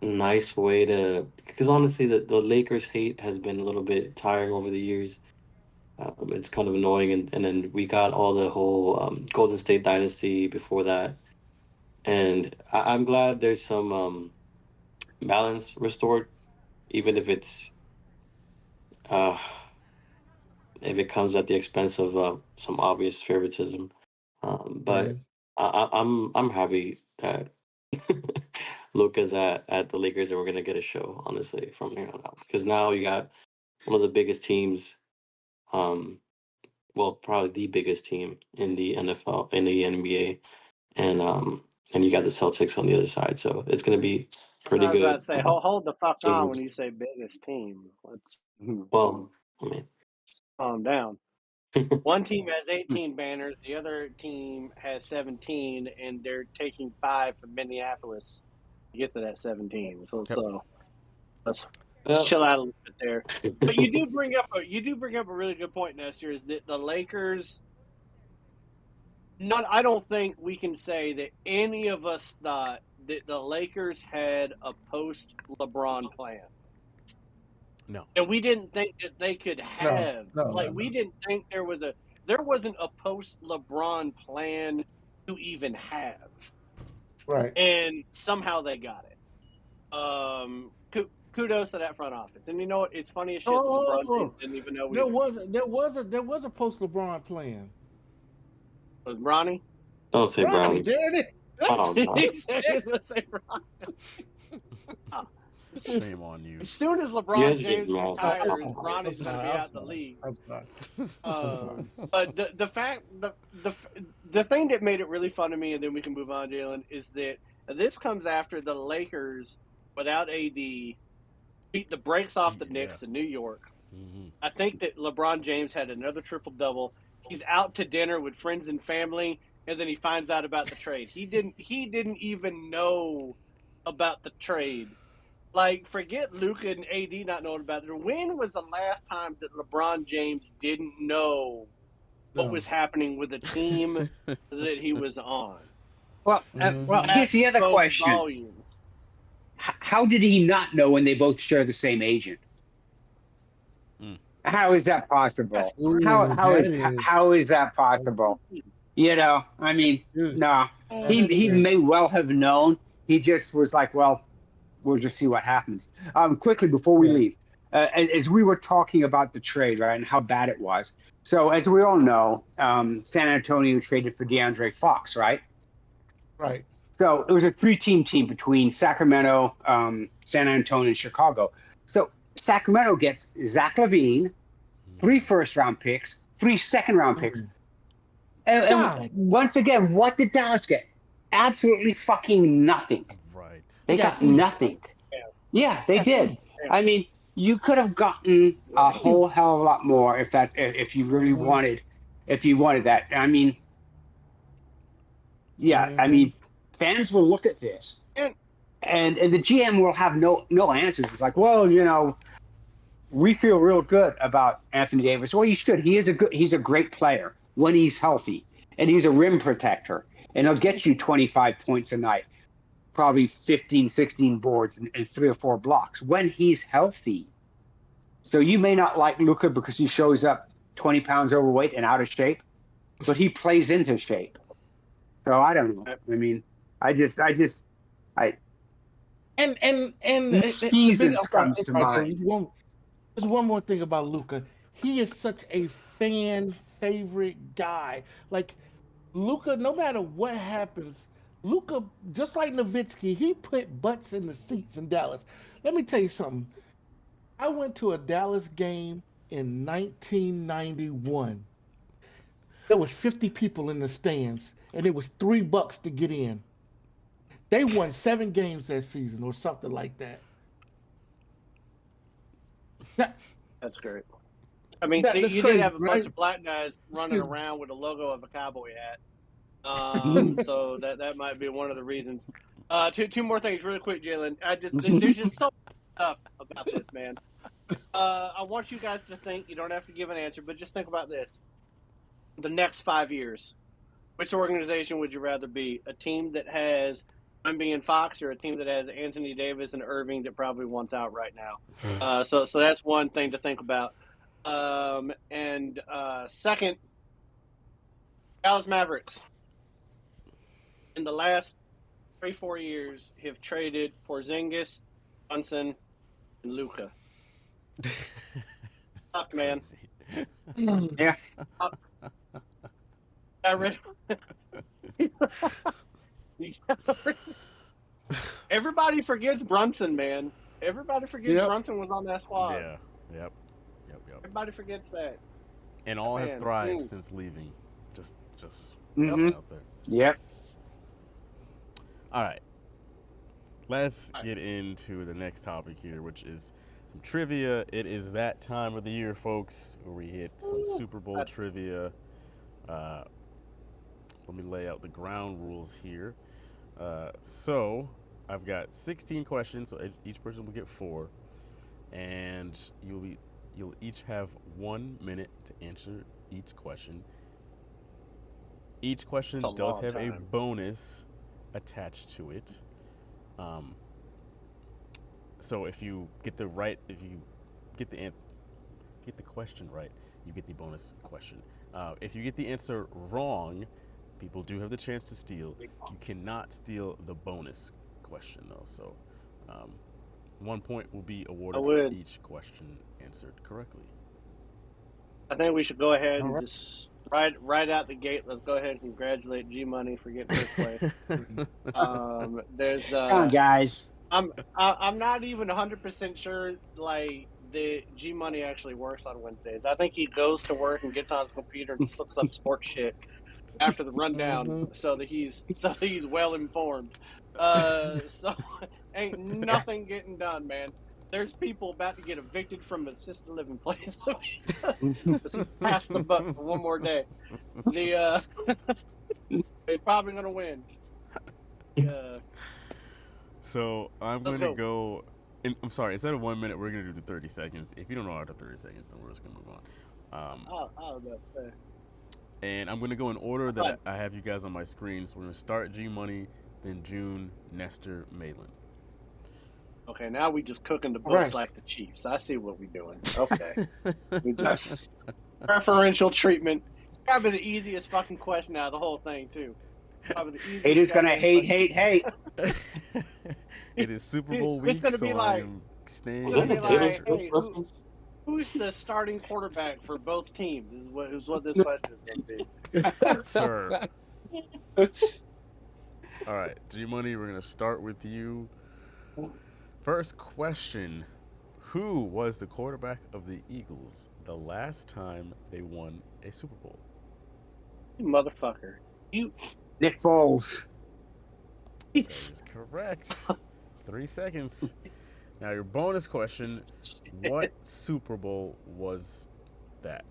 nice way to, because honestly, the Lakers hate has been a little bit tiring over the years. It's kind of annoying, and then we got all the whole Golden State dynasty before that, and I'm glad there's some balance restored, even uh, if it comes at the expense of some obvious favoritism. But Mhm. I'm happy that Luka's at the Lakers and we're gonna get a show, honestly, from here on out. Because now you got one of the biggest teams, um, well, probably the biggest team in the NFL, in the NBA, and you got the Celtics on the other side, so it's gonna be pretty I was about to good. say, hold the fuck on when Seasons. you say biggest team. Let's Well, I mean, calm down. One team has 18 banners, the other team has 17, and they're taking 5 from Minneapolis to get to that 17. So, Yep. let's well, chill out a little bit there. But you do bring up a really good point, Nestor, is that the Lakers. I don't think we can say that any of us thought that the Lakers had a post LeBron plan. No. And we didn't think that they could No, have, no, like, no, we no. didn't think there wasn't a post LeBron plan to even have, Right. and somehow they got it. Kudos to that front office. And you know what? It's funny as shit that LeBron James Oh, didn't even know there either. was a post LeBron plan. Was Bronny? don't say Ronnie, brownie. there it Oh God. He said he was going to say Bronny. As Shame on you. soon as You LeBron guys are just James mad. retires, I'm Bronny's going to be sorry. out in the league. I'm sorry. But the thing that made it really fun to me, and then we can move on, Jalen, is that this comes after the Lakers without AD beat the brakes off the Knicks in New York. Mm-hmm. I think that LeBron James had another triple double. He's out to dinner with friends and family, and then he finds out about the trade. He didn't even know about the trade. Like, forget Luka and AD not knowing about it. When was the last time that LeBron James didn't know what was happening with the team that he was on? Well, That here's the other spoke question: volumes. How did he not know when they both share the same agent? How is that possible? Ooh, How is that possible? You know, I mean, no. He may well have known. He just was like, well, we'll just see what happens. Quickly before we leave, as we were talking about the trade, right, and how bad it was. So as we all know, San Antonio traded for DeAndre Fox, right? Right. So it was a 3-team team between Sacramento, San Antonio, and Chicago. So Sacramento gets Zach LaVine, 3 first-round picks, 3 second-round picks. And once again, what did Dallas get? Absolutely fucking nothing. Right. They got nothing. Yeah, they did. I mean, you could have gotten a whole hell of a lot more if you really wanted that. I mean, yeah, I mean, fans will look at this and the GM will have no answers. It's like, well, you know, we feel real good about Anthony Davis. Well, you should. He's a great player when he's healthy, and he's a rim protector, and he'll get you 25 points a night, probably 15, 16 boards, and 3 or 4 blocks when he's healthy. So you may not like Luka because he shows up 20 pounds overweight and out of shape, but he plays into shape. So I don't know. I mean, seasons comes to mind. There's one more thing about Luka. He is such a fan favorite guy. Like Luka, no matter what happens, Luka, just like Nowitzki, he put butts in the seats in Dallas. Let me tell you something. I went to a Dallas game in 1991. There was 50 people in the stands, and it was $3 to get in. They won 7 games that season, or something like that. That's great. I mean, That's you crazy, did have a right? bunch of black guys running around with a logo of a cowboy hat. So that might be one of the reasons. Two more things really quick, Jalen. There's just so much stuff about this, man. I want you guys to think. You don't have to give an answer, but just think about this. The next 5 years, which organization would you rather be? A team that has I'm being Fox, or a team that has Anthony Davis and Irving that probably wants out right now. So that's one thing to think about. And second, Dallas Mavericks in the last 3-4 years have traded Porzingis, Brunson, and Luka. Fuck, man. Yeah. I read. Everybody forgets Brunson, man. Everybody forgets Brunson was on that squad. Yeah. Yep. Everybody forgets that. And all have Man, thrived since leaving. Just Mhm. out there. Yep. All right. Let's get into the next topic here, which is some trivia. It is that time of the year, folks, where we hit some Super Bowl trivia. Let me lay out the ground rules here. So I've got 16 questions, so each person will get 4, and you'll each have 1 minute to answer each question. Each question does have a bonus attached to it. So if you get the question right, you get the bonus question. If you get the answer wrong, people do have the chance to steal. You cannot steal the bonus question though. So 1 point will be awarded for each question answered correctly. I think we should go ahead and just right out the gate. Let's go ahead and congratulate G Money for getting first place. There's Come on, guys. I'm not even 100% sure like the G Money actually works on Wednesdays. I think he goes to work and gets on his computer and just looks up sports shit after the rundown so that he's well informed. So ain't nothing getting done, man. There's people about to get evicted from assisted living place because he's passed the buck for one more day. They're probably gonna win. So I'm gonna go. I'm sorry. Instead of 1 minute, we're gonna do the 30 seconds. If you don't know after 30 seconds, then we're just gonna move on. I was about to say. And I'm gonna go in order that I have you guys on my screen. So we're gonna start G Money, then June, Nestor, Malin. Okay, now we just cooking the books like the Chiefs. I see what we're doing. Okay, we just preferential treatment. It's probably the easiest fucking question out of the whole thing, too. Haters gonna hate. It is Super Bowl week, gonna be so like, I am staying. It's gonna be like, hey, who's the starting quarterback for both teams? Is what this question is gonna be. Sir. All right, G Money. We're gonna start with you. First question: who was the quarterback of the Eagles the last time they won a Super Bowl? You motherfucker. Nick Foles. That is correct. 3 seconds. Now your bonus question: what Super Bowl was that?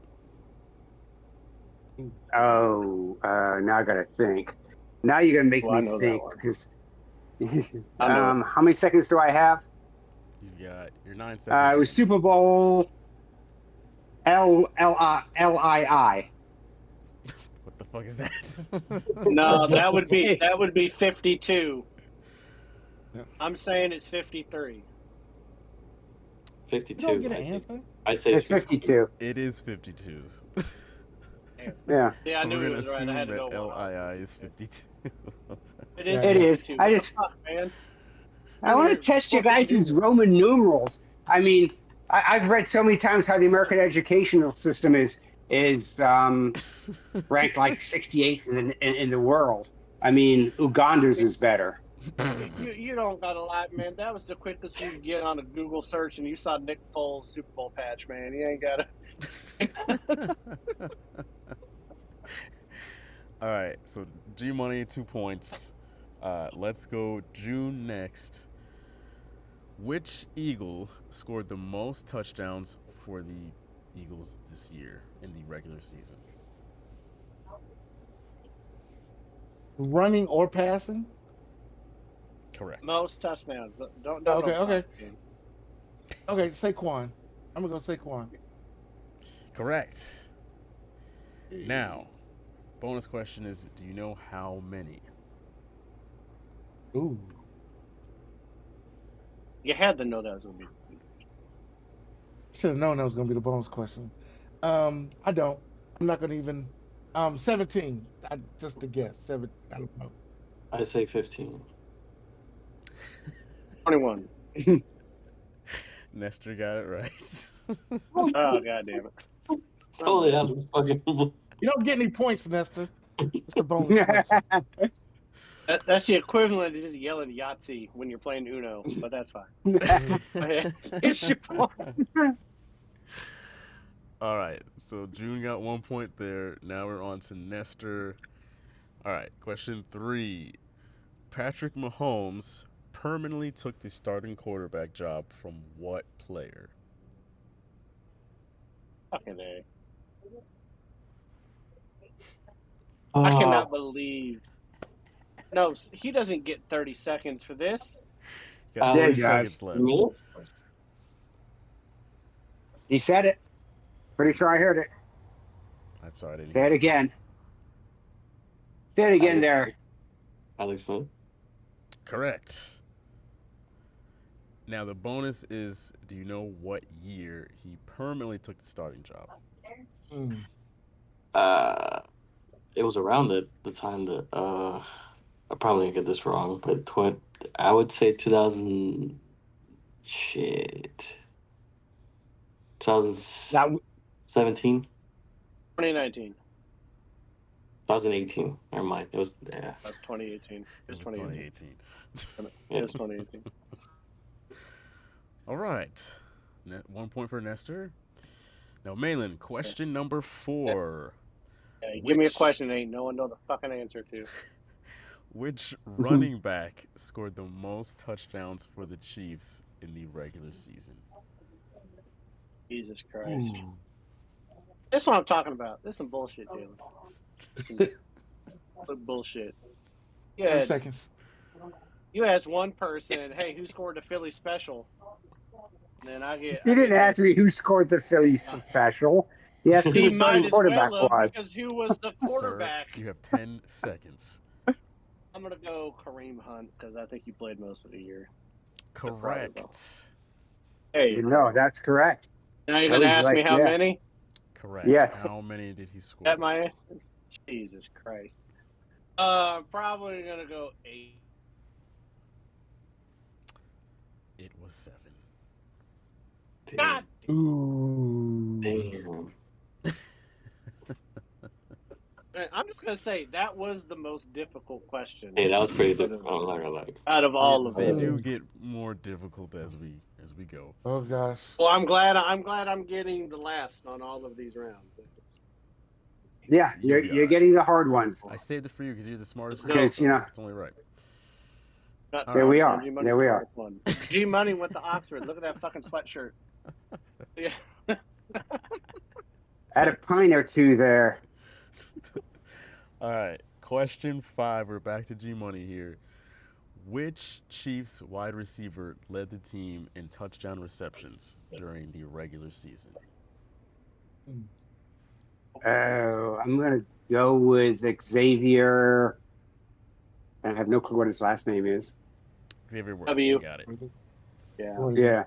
Oh, now I gotta think. Now you're gonna make me think because. How many seconds do I have? You've got your 9 seconds. It was Super Bowl LII. What the fuck is that? No, that would be 52. I'm saying it's 53. 52. Don't get an answer. I'd say it's 52. It is 52s. Yeah. Yeah, I so knew we're it gonna was assume right. I had to that go LII is 52. It is. It is. 52. I just. Man. I want to test you guys' Roman numerals. I mean, I've read so many times how the American educational system is ranked like 68th in the world. I mean, Uganda's is better. You don't gotta lie, man. That was the quickest you could get on a Google search, and you saw Nick Foles' Super Bowl patch, man. You ain't gotta. All right, so G Money 2 points. Let's go June next. Which Eagle scored the most touchdowns for the Eagles this year in the regular season? Running or passing? Correct. Most touchdowns. Don't Okay. Okay, Saquon. I'm gonna go Saquon. Correct. Now, bonus question is: do you know how many? Ooh. You had to know that was going to be. Should have known that was going to be the bonus question. I don't. I'm not going to even. 17. Just a guess. 7. I don't know. I say 15. 21. Nestor got it right. Oh, God damn it. Totally out of fucking. You don't get any points, Nestor. It's a bonus question. That's the equivalent of just yelling Yahtzee when you're playing Uno, but that's fine. It's your point. All right, so June got 1 point there. Now we're on to Nestor. All right, question 3. Patrick Mahomes permanently took the starting quarterback job from what player? Fucking A. I cannot believe. No, he doesn't get 30 seconds for this. Got 30 seconds left. He said it. Pretty sure I heard it. I'm sorry, I didn't Say hear it again. Say it again there. Alex Smith? Correct. Now the bonus is, do you know what year he permanently took the starting job? It was around the time that I'm probably gonna get this wrong, but I would say 2000. Shit. 2017. 2019. 2018. Never mind. It was That's 2018. It was 2018. 2018. It was 2018. All right. 1 point for Nestor. Now, Malin, question number 4. Yeah, give me a question ain't no one know the fucking answer to. Which running back scored the most touchdowns for the Chiefs in the regular season? Jesus Christ. Ooh. That's what I'm talking about. This is some bullshit, Jalen. Bullshit. 30 seconds. You asked one person, hey, who scored the Philly special? And then I get. You didn't ask me who scored the Philly special. You asked who the starting quarterback was. Because who was the quarterback? Sir, you have 10 seconds. I'm going to go Kareem Hunt because I think he played most of the year. Correct. Hey. No, that's correct. Now you're going to ask me how many? Correct. Yes. How many did he score? That my answer? Jesus Christ. Probably going to go 8. It was 7. God. Ooh. Damn. I'm just gonna say that was the most difficult question. Hey, that was pretty difficult. I'm not gonna lie. Out of all of them, them, they do get more difficult as we go. Oh gosh. Well, I'm glad I'm getting the last on all of these rounds. Yeah, you're getting the hard ones. I saved it for you because you're the smartest. Because you know it's only right. There we are. There we are. G Money went to Oxford. Look at that fucking sweatshirt. Yeah. Add a pint or two there. All right. Question 5. We're back to G Money here. Which Chiefs wide receiver led the team in touchdown receptions during the regular season? I'm going to go with Xavier. I have no clue what his last name is. Xavier Worthy. W. Got it. Yeah. Yeah.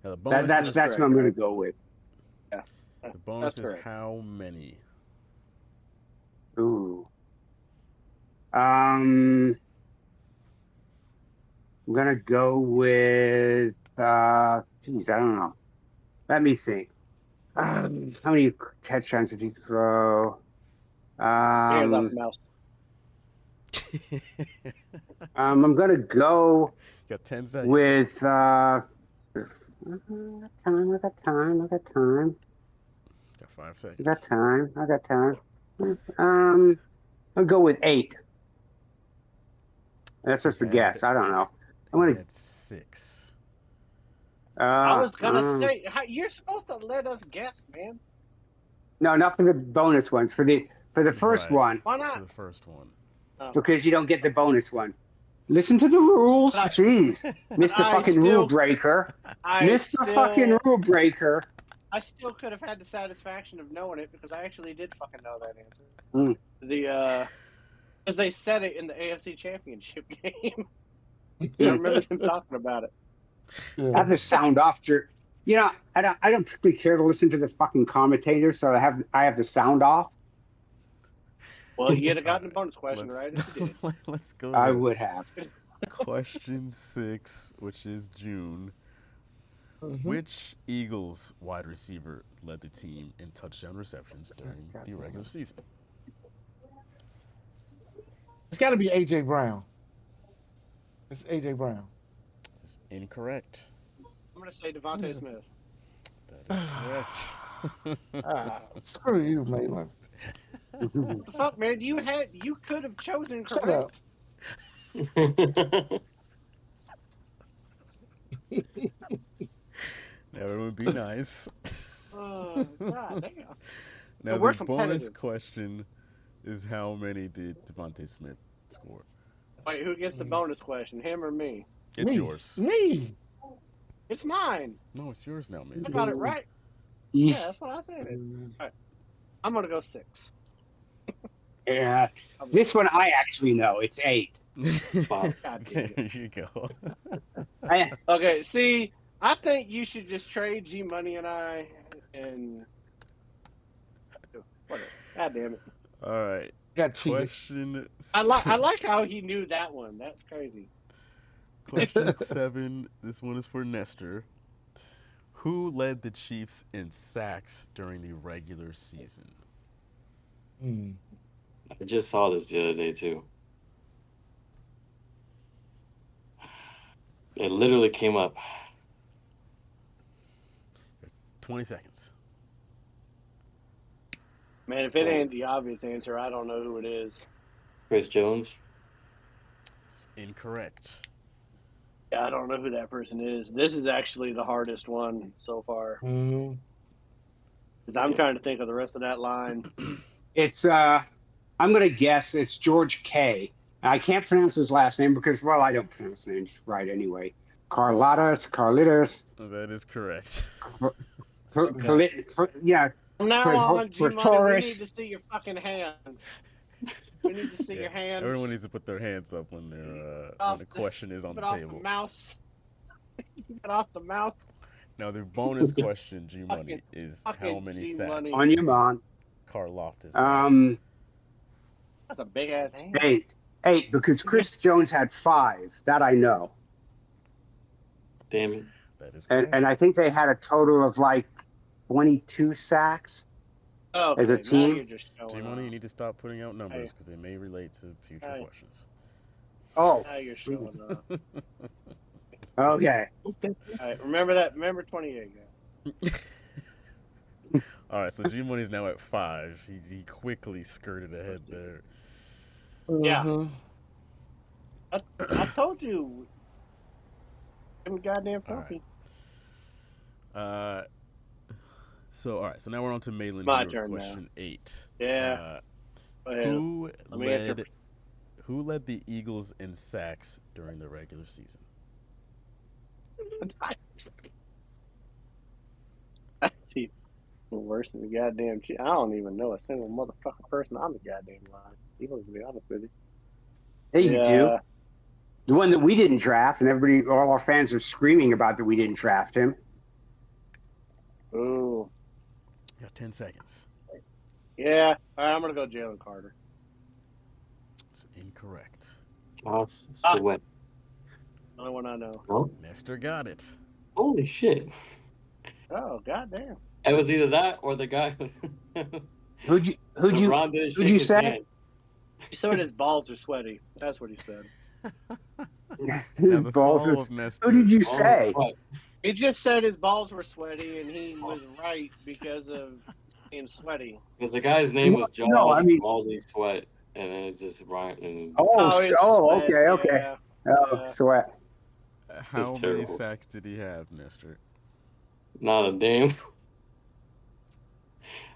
Now the bonus that's what I'm going to go with. Yeah. The bonus is how many? Ooh. I'm going to go with, I don't know. Let me think. How many touchdowns did he throw? Hands off the mouse. I'm going to go got 10 seconds. with, I got time. Got 5 seconds. I got time. I'll go with 8. That's just a guess. I don't know. I'm going to 6. I was gonna say you're supposed to let us guess, man. No, not for the bonus ones. For the first one. Why not? For the first one. Because you don't get the bonus one. Listen to the rules. Jeez, Mr. Fucking Rule Breaker. Fucking Rule Breaker. I still could have had the satisfaction of knowing it because I actually did fucking know that answer. Because they said it in the AFC Championship game. I remember them talking about it. I have the sound off. You know, I don't particularly care to listen to the fucking commentator, so I have the sound off. Well, you'd have gotten All a bonus question, right? If you did. Let's go I to would have. question 6, which is June. Which Eagles wide receiver led the team in touchdown receptions during the regular season? It's got to be AJ Brown. It's AJ Brown. It's incorrect. I'm going to say Devontae Smith. That is correct. Screw you, Malin. What the fuck, man? You could have chosen Shut up. correct. Now everyone be nice. God damn. Now we're the bonus competitive. question is how many did Devontae Smith score? Wait, who gets the bonus question? Him or me? It's Me. yours. Me. It's mine. No, it's yours now, man. I got it right. Yeah, that's what I said. Mm. All right. I'm going to go 6. Yeah, this one I actually know. It's 8. God damn There it. you go. Okay, see, I think you should just trade G Money and I and whatever. God damn it. All right. Got cheated. Question. I like how he knew that one. That's crazy. Question 7. This one is for Nestor. Who led the Chiefs in sacks during the regular season? I just saw this the other day too. It literally came up. 20 seconds. Man, if it ain't the obvious answer, I don't know who it is. Chris Jones. It's incorrect. Yeah, I don't know who that person is. This is actually the hardest one so far. Mm-hmm. 'Cause I'm trying to think of the rest of that line. It's I'm gonna guess it's George K. I can't pronounce his last name because, well, I don't pronounce names right anyway. Carlitos. That is correct. Yeah. From now on, G Money, we Taurus. need to see your fucking hands. We need to see your hands. Everyone needs to put their hands up when they're when the question is on the Get off table. the mouse. Get off the mouse. Now the bonus question, G Money, is how fucking many G-Money. sacks On your mind. Karloftis had? That's a big ass hand. 8 because Chris Jones had 5. That I know. Damn it. That is correct. And I think they had a total of like 22 sacks as a Now team. you're just showing G Money, you off. need to stop putting out numbers because they may relate to future questions. Oh, Now you're showing off. okay. All right, remember that. Remember 28. Yeah. All right, so G Money's now at 5. He quickly skirted ahead there. Yeah. I told you. Them goddamn funky. So all right, so now we're on to Malin My here with turn question 8. Yeah. Go ahead. Who Let me answer. led the Eagles in sacks during the regular season? See, worse than the goddamn. I don't even know a single motherfucking person on the goddamn line. Even to be honest with you. Hey, you do. The one that we didn't draft, and all our fans are screaming about that we didn't draft him. Ooh. You got 10 seconds. Yeah. All right, I'm gonna go Jalen Carter. It's incorrect. Sweat. Only one I know. Oh, Nestor got it. holy shit. Oh goddamn. It was either that or the guy. Who'd you say? Hand. He said his balls are sweaty. That's what he said. His balls are, Nestor, who did you say? He just said his balls were sweaty, and he was right because of being sweaty. Because the guy's name was Josh Ballsy Sweat, and then it's just right. And Sweat, okay. Yeah. Sweat. How many sacks did he have, Nestor? Not a damn.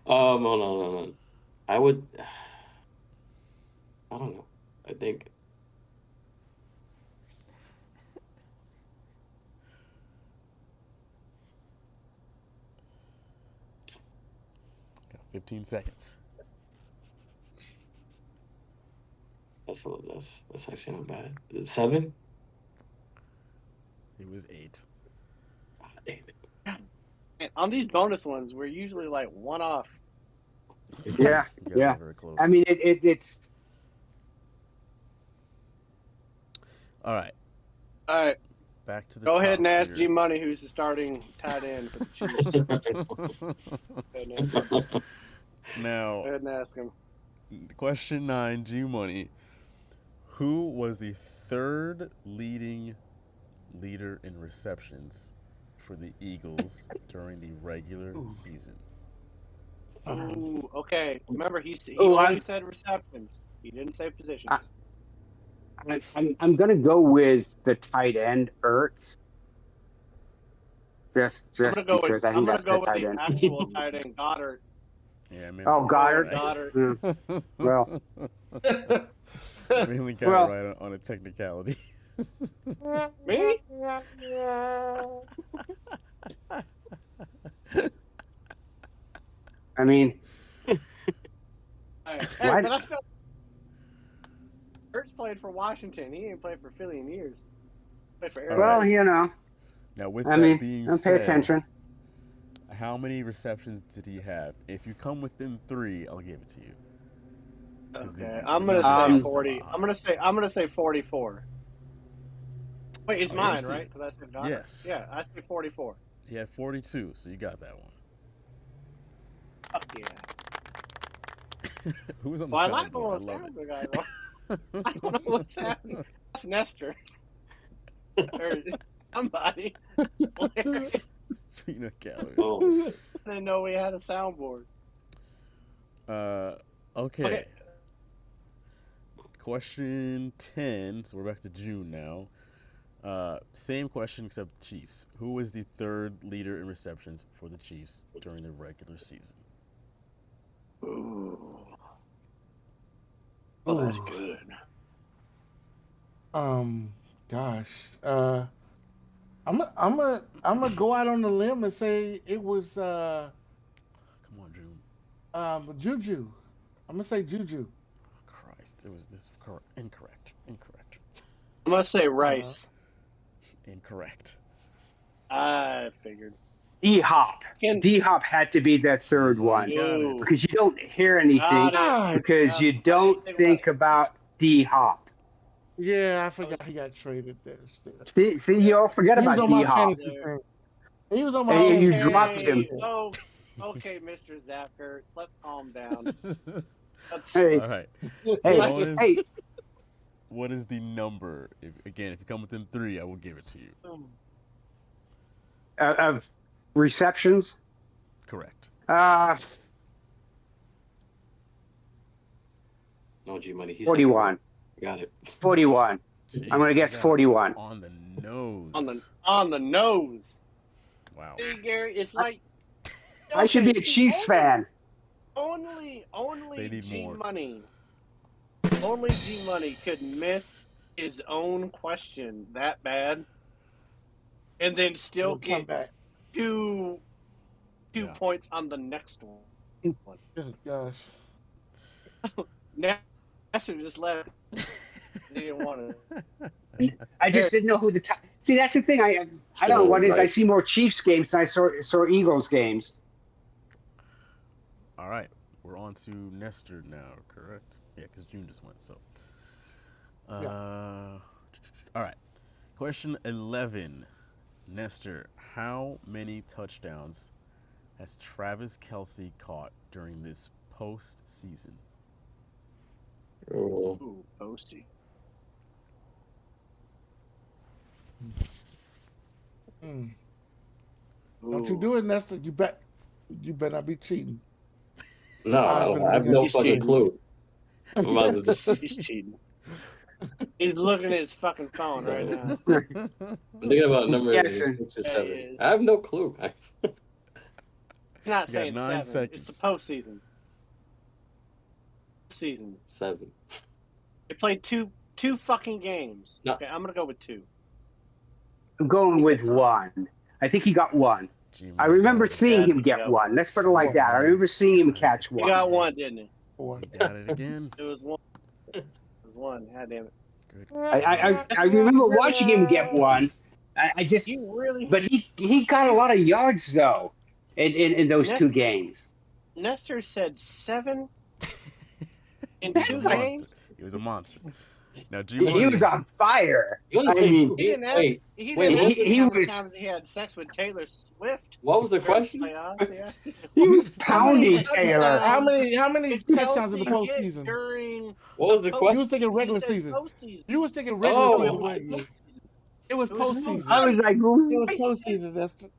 Hold on. I would. I don't know. I think. Got 15 seconds. That's actually not bad. 7? It was 8. Ah, damn it. And on these bonus ones, we're usually like one off. Yeah, You guys yeah. are very close. I mean, it's all right. All right, Back to the go top ahead and ask here. G Money who's the starting tight end for the Chiefs. Go Now, ahead and ask him. question 9, G Money. Who was the third leader in receptions for the Eagles during the regular season? Ooh, okay. Remember, he Oh, only said receptions. He didn't say positions. I'm gonna go with the tight end Ertz, just I'm gonna go with because I think that's the tight the end. actual tight end Goddard. Yeah, man. Oh, Goddard. Goddard. Well, Mainly got Well- it right on a technicality. Me? I mean, Hey, What? but I still. Ertz played for Washington. He ain't played for Philly in years. Played for Arizona. well, you know, Now, with I that mean, being don't pay said, attention. how many receptions did he have? If you come within 3, I'll give it to you. 'Cause Okay, these- I'm gonna the say numbers are 40. high. I'm gonna say 44. Wait, it's Oh, mine, yes. right? Because I said Goddard. Yes. Yeah, I said 44. He had 42, so you got that one. Fuck yeah. Who was on the Well, I like soundboard? I what's love happening, guys. I don't know what's happening. That's Nestor. Or somebody. Hilarious. Peanut gallery. Oh, I didn't know we had a soundboard. Okay. Question 10. So we're back to June now. Same question except Chiefs. Who was the third leader in receptions for the Chiefs during the regular season? Ooh. Oh, that's good. Gosh. I'm gonna go out on the limb and say it was Come on, June. Juju. I'm gonna say Juju. Oh, Christ. This is incorrect. Incorrect. I'm gonna say Rice. Incorrect. I figured. D-Hop. Ken- D-Hop had to be that third one Got it. Ooh. because you don't hear anything Got it. because you don't think about D-Hop. Yeah, I forgot he got traded there. See, you all forget He was about on my D-Hop. fantasy team. He was on my And you fantasy dropped team. him. Oh, okay, Mr. Zapkerts. Let's calm down. Hey, All right. hey, Bonus. hey. What is the number? If you come within 3, I will give it to you. Of receptions. Correct. no, G Money. 41. Got it. 41. Jeez, I'm gonna guess you got it 41. On the nose. On the nose. Wow. See, Gary, it's like I should be a Chiefs fan. Only They need G more. Money. Only G Money could miss his own question that bad, and then still He'll come get back. two Yeah. points on the next one. Oh, gosh. Nestor just left. He didn't want to. I just didn't know who the top. See, that's the thing. I don't know what it is. I see more Chiefs games than I saw Eagles games. All right. We're on to Nestor now, correct? Yeah, because June just went, so. All right. Question 11. Nestor, how many touchdowns has Travis Kelce caught during this postseason? Oh, Ooh, Posty. Don't you do it, Nestor. You better not be cheating. no, I have no He's fucking cheating. clue. I'm about to just, He's cheating. He's looking at his fucking phone right now. I'm thinking about number Yes, 6 or Yeah, 7. he is. I have no clue. You're not You got saying 9 7. It's the seconds. postseason. 7. They played two fucking games. No. Okay, I'm gonna go with 2. I'm going with 1. I think he got 1. Gee, I my remember God. seeing him Yeah. get 1. Let's put it like that. I remember seeing him catch He 1. got 1, didn't he? Or He got it again. It was 1. It was one. God damn it. Good. I remember watching him get one. I just, You really, but he got a lot of yards though in those two games. Nestor said 7 in He was 2 a monster. games. He was a monster. Now, G He Money. was on fire. He only I played mean, two He games. didn't ask. Wait, He wait, didn't what ask was me he how many was- times he had sex with Taylor Swift. what was the question? Playoffs. He asked he was how many pounding Taylor. How many did touchdowns in the Kelsey get postseason? during What was the post- You question? was thinking regular he said season. postseason. You was thinking regular Oh. season, weren't you? Postseason. It was It was postseason. I was like, It was postseason.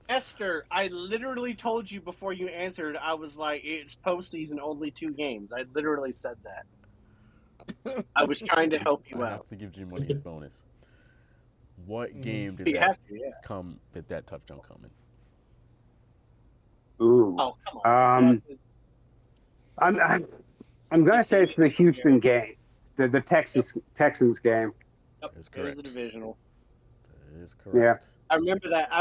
Esther, I literally told you before you answered. I was like, it's postseason, only 2 games. I literally said that. I was trying to help you I have out. to give G Money his bonus. What game did You that have to, yeah. Did that touchdown come in? Oh, come on. I'm gonna say it's the Houston game, the Texans game. Yep, That is it was correct. a divisional. That is correct. I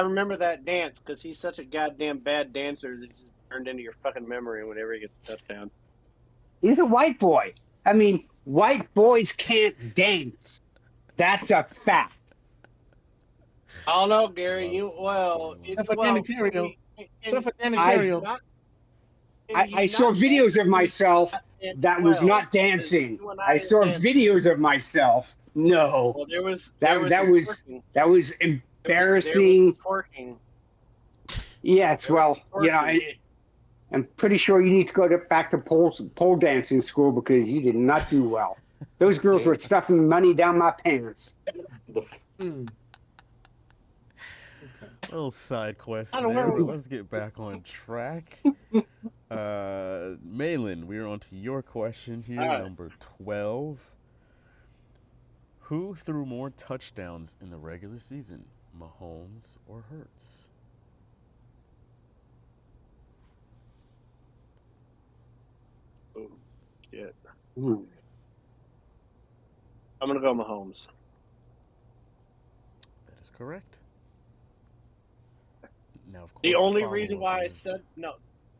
remember that dance because he's such a goddamn bad dancer that just turned into your fucking memory whenever he gets a touchdown. He's a white boy. I mean, white boys can't dance. That's a fact. I don't know, Gary. Except for Danny Terrio. Except for Danny Terrio. I saw videos of myself that was not dancing. I saw videos of myself. No, Well, there was that was embarrassing. Twerking. Yes, well, I'm pretty sure you need to go back to pole dancing school because you did not do well. Those girls were stuffing money down my pants. Little side quest I don't there, know. but let's get back on track. Malin, we're on to your question here, All right. number 12. Who threw more touchdowns in the regular season, Mahomes or Hurts? Oh, shit. Hmm. I'm gonna go Mahomes. That is correct. Now, of course, The only follow-up reason why is-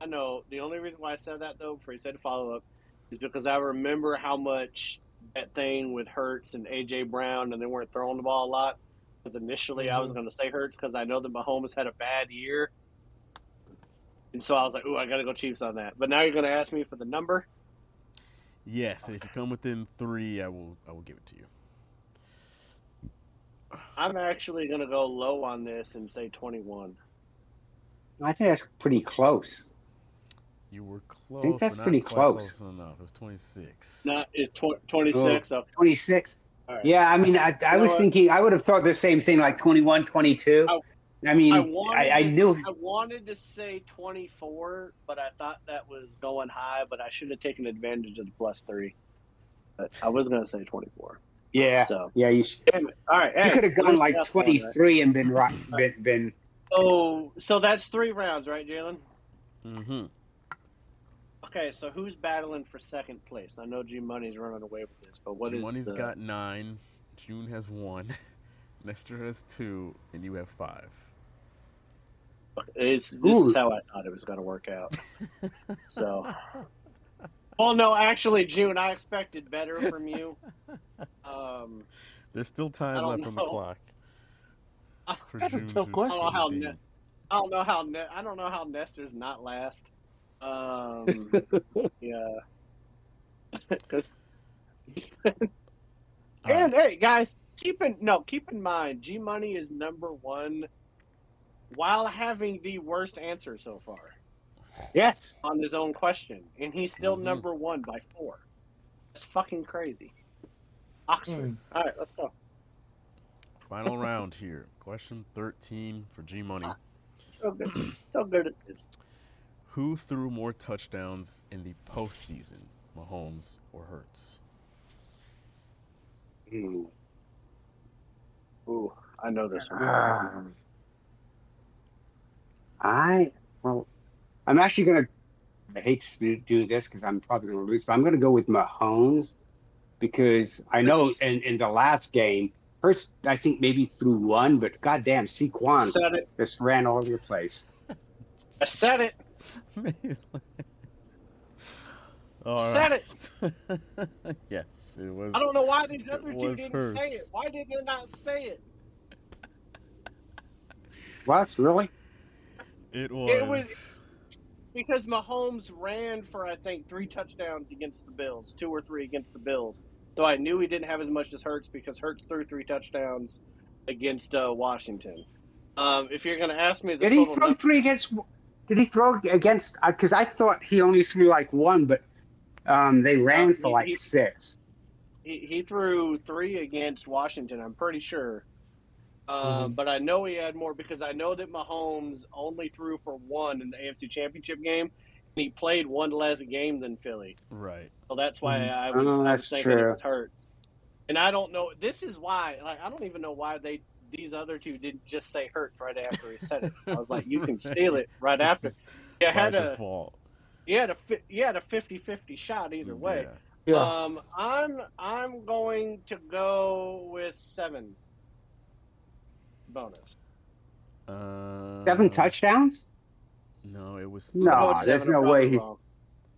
I know. The only reason why I said that though, before you said follow up, is because I remember how much that thing with Hurts and AJ Brown, and they weren't throwing the ball a lot. Because initially I was going to say Hurts because I know that Mahomes had a bad year, and so I was like, "Ooh, I got to go Chiefs on that." But now you're going to ask me for the number. Yes, if you come within 3, I will give it to you. I'm actually going to go low on this and say 21. I think that's pretty close. You were close, think that's but not pretty quite close. enough. It was 26. Not it's 26. Okay. 26. All right. Yeah, I mean, I know was what? thinking, I would have thought the same thing, like 21, 22. I mean, I knew. I wanted to say 24, but I thought that was going high. But I should have taken advantage of the +3. But I was going to say 24. Yeah, So yeah, you damn it. All right, could have gone like 23 and been right. Been Oh, so that's 3 rounds, right, Jalen? Mm-hmm. Okay, so who's battling for second place? I know G Money's running away with this, but what is Money's got 9. June has 1. Nestor has 2, and you have 5. This is how I thought it was going to work out. So, well, no, actually, June, I expected better from you. There's still time left on the clock. For That's a June tough to question. redeem. I don't know how Nestor's not last. Yeah. And hey, guys, keep in mind, G Money is number 1 while having the worst answer so far yes. on his own question, and he's still number 1 by 4. That's fucking crazy. Oxford. All right, let's go. Final round here. Question 13 for G Money. So good. So good at this. Who threw more touchdowns in the postseason, Mahomes or Hurts? Ooh, I know this one. I'm actually gonna. I hate to do this because I'm probably gonna lose, but I'm gonna go with Mahomes because I know in the last game, Hurts I think maybe threw 1, but goddamn, Saquon Said it. just ran all over the place. I said it. All Said right. Yes. It was. I don't know why these other two was didn't say it. Hurts. Why did they not say it? What? Really? It It was was. because Mahomes ran for, I think, 3 touchdowns against the Bills, 2 or 3 against the Bills. So I knew he didn't have as much as Hurts because Hurts threw 3 touchdowns against Washington. If you're going to ask me the Did he total throw number, 3 against? Did he throw against? Because I thought he only threw like 1, but they ran for like 6. he threw 3 against Washington, I'm pretty sure. But I know he had more because I know that Mahomes only threw for 1 in the AFC Championship game, and he played 1 less game than Philly. Right. So that's why I Oh, was that's thinking it true. was Hurts. And I don't know. This is why. Like, I don't even know why these other two didn't just say Hurts right after he said it. I was like, you can steal it right This after. is You by had default. you had a 50-50 shot either way. Yeah. I'm going to go with 7 bonus. 7 touchdowns? No, it was. No, I'll go with there's 7. no I'm way probably he's. wrong.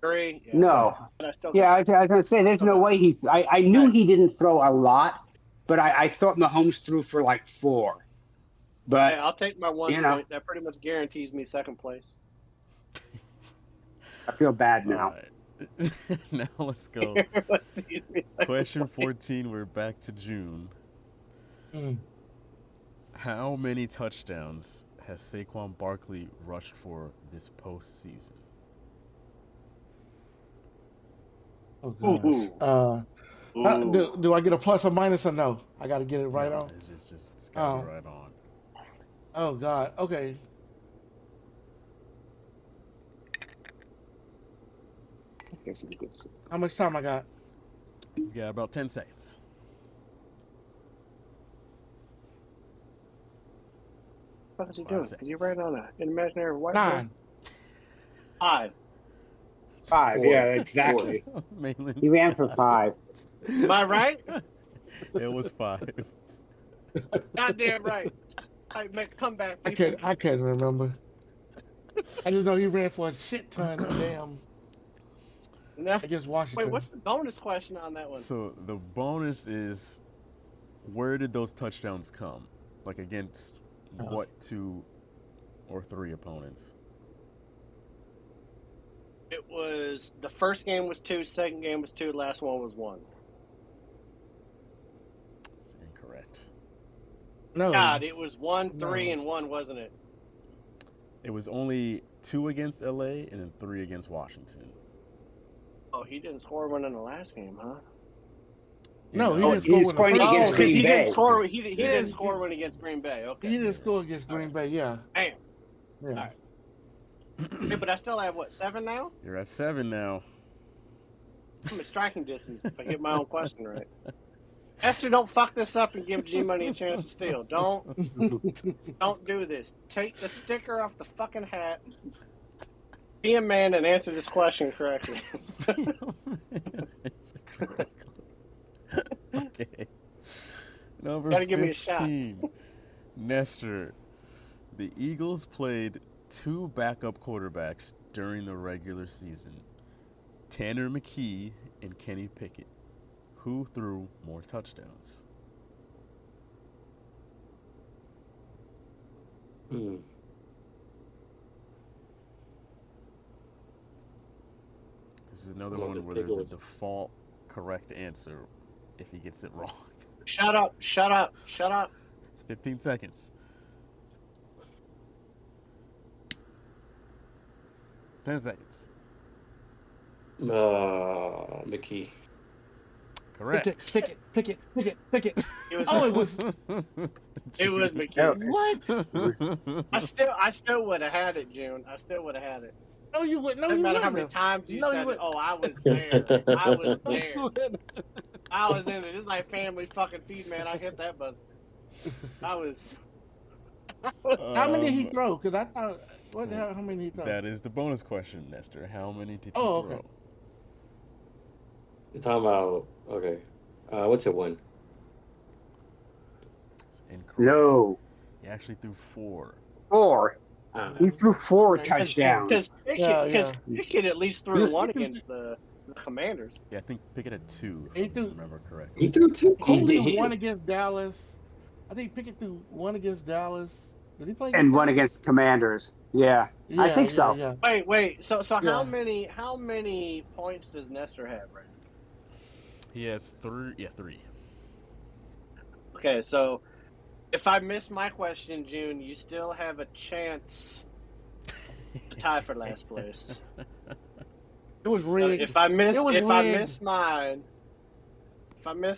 3. Yeah. No. But I still Yeah, I was going to say, there's no way he. I knew he didn't throw a lot, but I thought Mahomes threw for like 4. But Hey, I'll take my 1 you know. point. That pretty much guarantees me 2nd place. I feel bad All now. right. Now let's go. Question 14. We're back to June. How many touchdowns has Saquon Barkley rushed for this postseason? Oh gosh. Do I get a plus or minus or no? I got to get it right No, on. It's just it's got to be right on. Oh God. Okay. How much time I got? You got about 10 seconds. What is he 5 doing? seconds. Is he right on an imaginary whiteboard? 9. 5. 5, 4. yeah, exactly. Mainland He ran for 5. Am I right? It was 5. Goddamn right. All right, make a comeback. I can't remember. I just know he ran for a shit ton of damn No. against Washington. Wait, what's the bonus question on that one? So the bonus is, where did those touchdowns come? Like against what 2 or 3 opponents? It was the first game was 2, second game was 2, last one was 1. It's incorrect. No. God, it was 1, 3, and 1, wasn't it? It was only 2 against LA and then 3 against Washington. Oh, he didn't score one in the last game, huh? No, he Oh, didn't he score was one scoring the first against game. Green he Bay. didn't score. He Yeah. didn't score one against Green Bay. Okay. He didn't score against Green Bay. Yeah. Damn. Yeah. All right. Hey, but I still have what, 7 now? You're at 7 now. I'm in striking distance if I get my own question right. Esther, don't fuck this up and give G Money a chance to steal. Don't do this. Take the sticker off the fucking hat. Be a man and answer this question correctly. Okay. Number Gotta give 15. me a shot. Nestor. The Eagles played 2 backup quarterbacks during the regular season. Tanner McKee and Kenny Pickett. Who threw more touchdowns? This is another one where there's a default correct answer if he gets it wrong. Shut up. It's 15 seconds. 10 seconds. McKee. Correct. Pick it. It was, Oh, it was. it was McKee. What? I still would have had it, June. I still would have had it. No, you wouldn't. No, Doesn't you matter wouldn't. how many times you No, you said it. wouldn't. Oh, I was there. I was No, there. you wouldn't. I was in it. It's like Family fucking Feud, man. I hit that buzzer. I was. How many did he throw? Because I thought, what the hell? How many did he throw? That is the bonus question, Nestor. How many did you Oh, throw? okay. You're talking about, okay. What's it one? It's incorrect. No. He actually threw 4. 4. He threw 4 Okay. touchdowns. Because Yeah. Pickett at least threw one against the the Commanders. Yeah, I think Pickett had 2, He if I threw- remember correctly. He threw 2 He He calls. did, threw one against Dallas. I think Pickett threw one against Dallas. Did he play against and one Dallas? against Commanders. Yeah, I Yeah, think yeah, so. yeah. Wait. So Yeah. how many points does Nestor have right now? He has 3. Yeah, 3. Okay, so if I miss my question, June, you still have a chance to tie for last place. It was So rigged. if I miss It was if I rigged. miss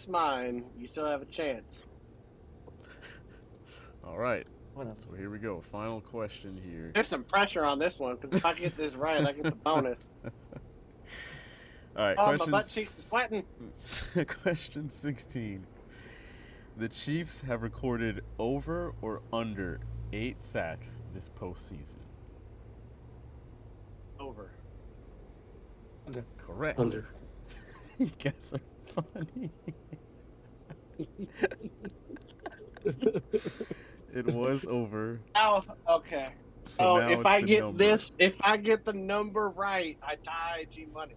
mine, you still have a chance. All right. Whatever. So here we go. Final question here. There's some pressure on this one because if I get this right, I get the bonus. All right. Oh, my question butt cheeks are sweating. Question 16. The Chiefs have recorded over or under 8 sacks this postseason. Over. Correct. Under. You guys are funny. It was over. Oh, okay. So So now if it's I the get number. if I get the number right, I tie G Money.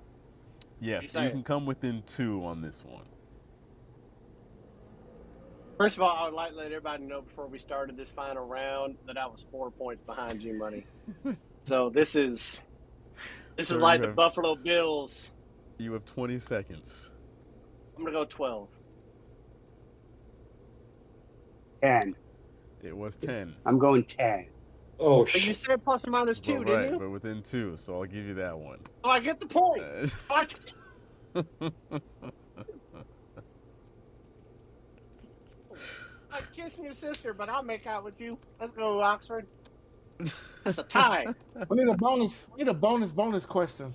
Yes, say you it. can come within 2 on this one. First of all, I would like to let everybody know before we started this final round that I was 4 points behind G Money. So this is Sir, like you the have- Buffalo Bills. You have 20 seconds. I'm gonna go 12. 10. It was 10. I'm going 10. Oh, But you shit. said plus or minus 2, But didn't right, you? but within 2, so I'll give you that one. Oh, I get the point. Like kissing your sister, but I'll make out with you. Let's go, Oxford. That's a tie. We need a bonus. We need a bonus question.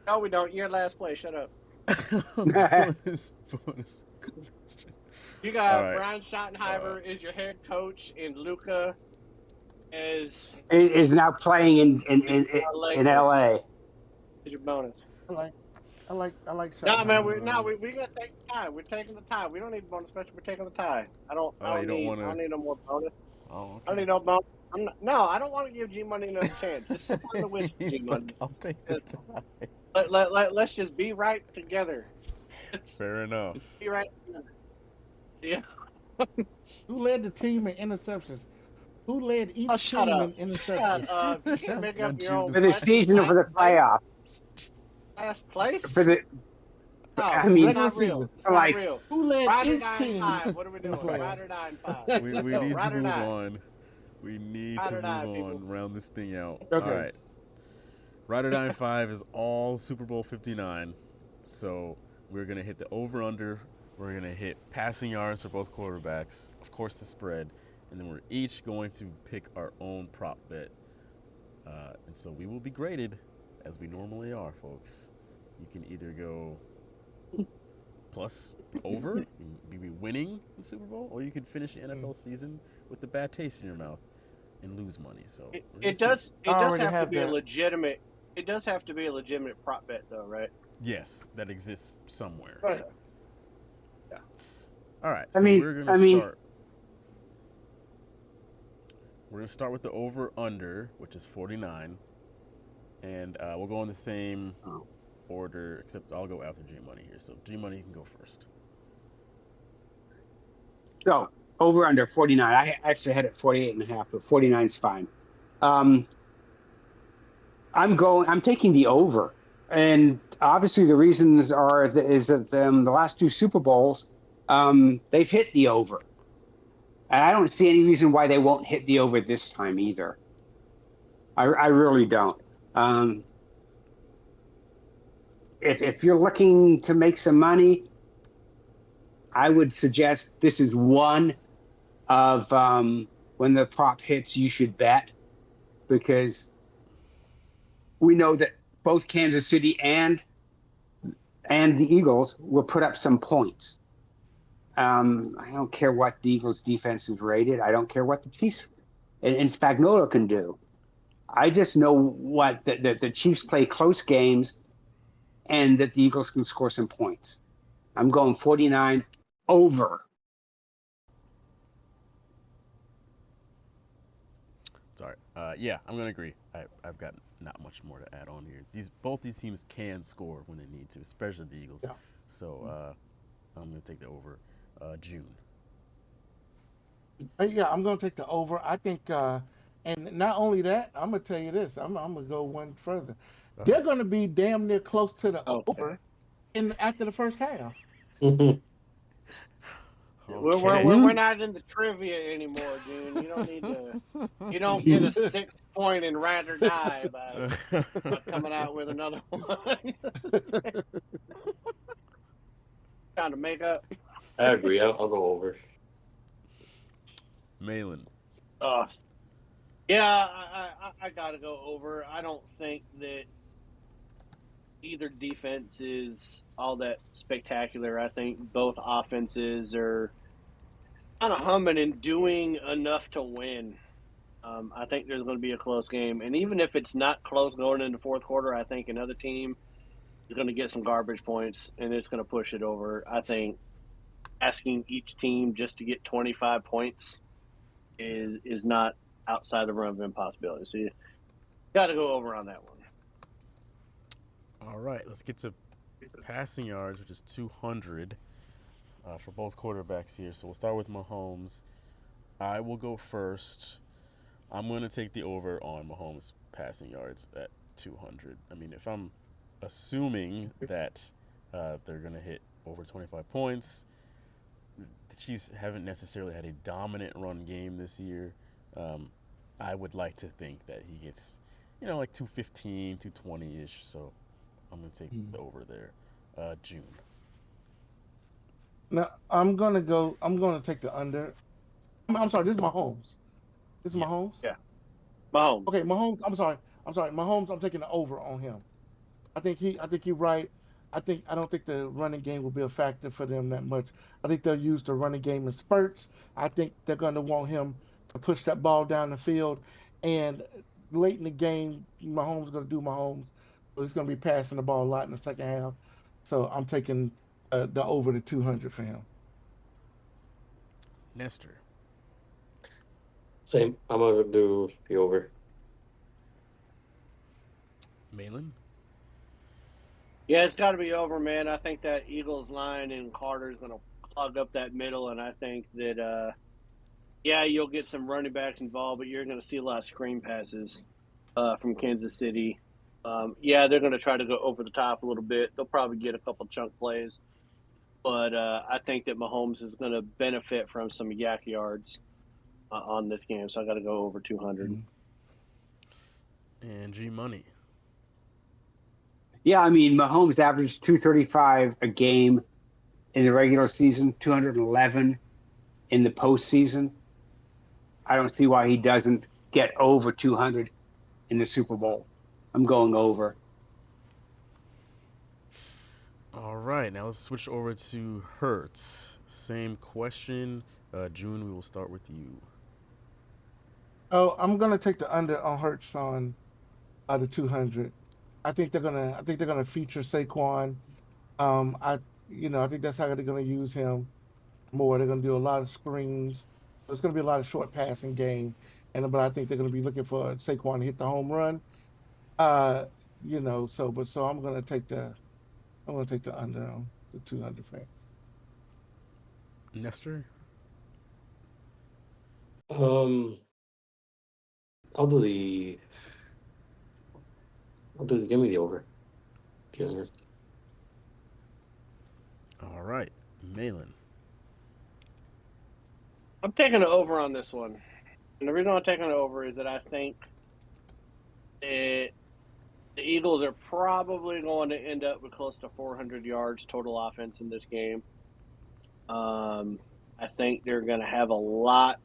No, we don't. You're last place. Shut up. bonus. You got All right. Brian Schottenheimer is your head coach, and Luka is Is now playing in LA. your bonus. I like. No, man, we gotta take the tie. We're taking the tie. We don't need a bonus question. We're taking the tie. I don't you don't need. wanna- I don't need no more bonus. Oh, I don't need no bonus. I don't want to give G Money another chance. Just sip on the whiskey, He's G Money. like, I'll take the tie. Let's just be right together. Fair enough. Be right together. Yeah. Who led the team in interceptions? Who led each Oh, shut team up. in Shut interceptions? up. You can't make up your own For the season or for the playoff? last place. For the No, I mean- it's not Regular real. season. It's not Like- real. Who led Rider each 9 team? 5. What are we in the doing? playoffs? Rider 9 5. We Let's need go. to Rider move 9. on. We need Rider to 9, move on. people. Round this thing out. Okay. All right. Rider 9-5 is all Super Bowl 59. So we're going to hit the over-under. We're going to hit passing yards for both quarterbacks. Of course, the spread. And then we're each going to pick our own prop bet. And so we will be graded as we normally are, folks. You can either go plus over, you can be winning the Super Bowl, or you can finish the NFL season with the bad taste in your mouth and lose money. So we're gonna It see. does already have to have be a that. legitimate. It does have to be a legitimate prop bet, though, right? Yes, that exists somewhere. Right. All right, I so mean- we're I gonna mean- start. We're gonna start with the over/under, which is 49, and we'll go in the same Oh. order, except I'll go after G Money here. So G Money, you can go first. So over under 49. I actually had it 48.5, but 49 is fine. I'm taking the over, and obviously the reasons is that the last 2 Super Bowls, they've hit the over, and I don't see any reason why they won't hit the over this time either. I really don't. If you're looking to make some money, I would suggest this is one of when the prop hits, you should bet, because we know that both Kansas City and the Eagles will put up some points. I don't care what the Eagles defense is rated. I don't care what the Chiefs and Spagnuolo can do. I just know what the Chiefs play close games and that the Eagles can score some points. I'm going 49 over. Sorry. Yeah, I'm gonna agree. I've got not much more to add on here. Both these teams can score when they need to, especially the Eagles. Yeah. So I'm going to take the over. June. Yeah, I'm going to take the over. I think, and not only that, I'm going to tell you this. I'm going to go one further. They're going to be damn near close to the over after the first half. Okay. We're not in the trivia anymore, June. You don't need to. You don't get a 6 point in ride or die by coming out with another one. Trying to make up. I agree. I'll go over. Malin. Yeah, I got to go over. I don't think that either defense is all that spectacular. I think both offenses are kind of humming and doing enough to win. I think there's going to be a close game. And even if it's not close going into fourth quarter, I think another team is going to get some garbage points and it's going to push it over. I think asking each team just to get 25 points is not outside the realm of impossibility. So you got to go over on that one. All right, let's get to passing yards, which is 200 for both quarterbacks here. So we'll start with Mahomes. I will go first. I'm going to take the over on Mahomes passing yards at 200. I mean, if I'm assuming that they're going to hit over 25 points, the Chiefs haven't necessarily had a dominant run game this year. I would like to think that he gets, like 215, 220-ish. So I'm going to take the over there. June. Now, I'm going to take the under. I'm sorry, this is Mahomes. This is Mahomes? Yeah. Mahomes. Okay, Mahomes. I'm sorry. Mahomes, I'm taking the over on him. I think you're right. I don't think the running game will be a factor for them that much. I think they'll use the running game in spurts. I think they're going to want him to push that ball down the field. And late in the game, Mahomes is going to do Mahomes. So he's going to be passing the ball a lot in the second half. So I'm taking the over the 200 for him. Nestor. Same. I'm going to do the over. Malin. Yeah, it's got to be over, man. I think that Eagles line and Carter's going to clog up that middle, and I think that, you'll get some running backs involved, but you're going to see a lot of screen passes from Kansas City. They're going to try to go over the top a little bit. They'll probably get a couple chunk plays, but I think that Mahomes is going to benefit from some yak yards on this game, so I got to go over 200. And G Money. Yeah, I mean, Mahomes averaged 235 a game in the regular season, 211 in the postseason. I don't see why he doesn't get over 200 in the Super Bowl. I'm going over. All right, now let's switch over to Hurts. Same question. June, we will start with you. Oh, I'm going to take the under on Hurts on the 200. I think they're gonna feature Saquon. I think that's how they're gonna use him more. They're gonna do a lot of screens. There's gonna be a lot of short passing game, but I think they're gonna be looking for Saquon to hit the home run. So I'm gonna take the under on the 200 fan. Nestor. Give me the over. All right, Malin. I'm taking the over on this one. And the reason I'm taking it over is that I think the Eagles are probably going to end up with close to 400 yards total offense in this game. I think they're going to have a lot.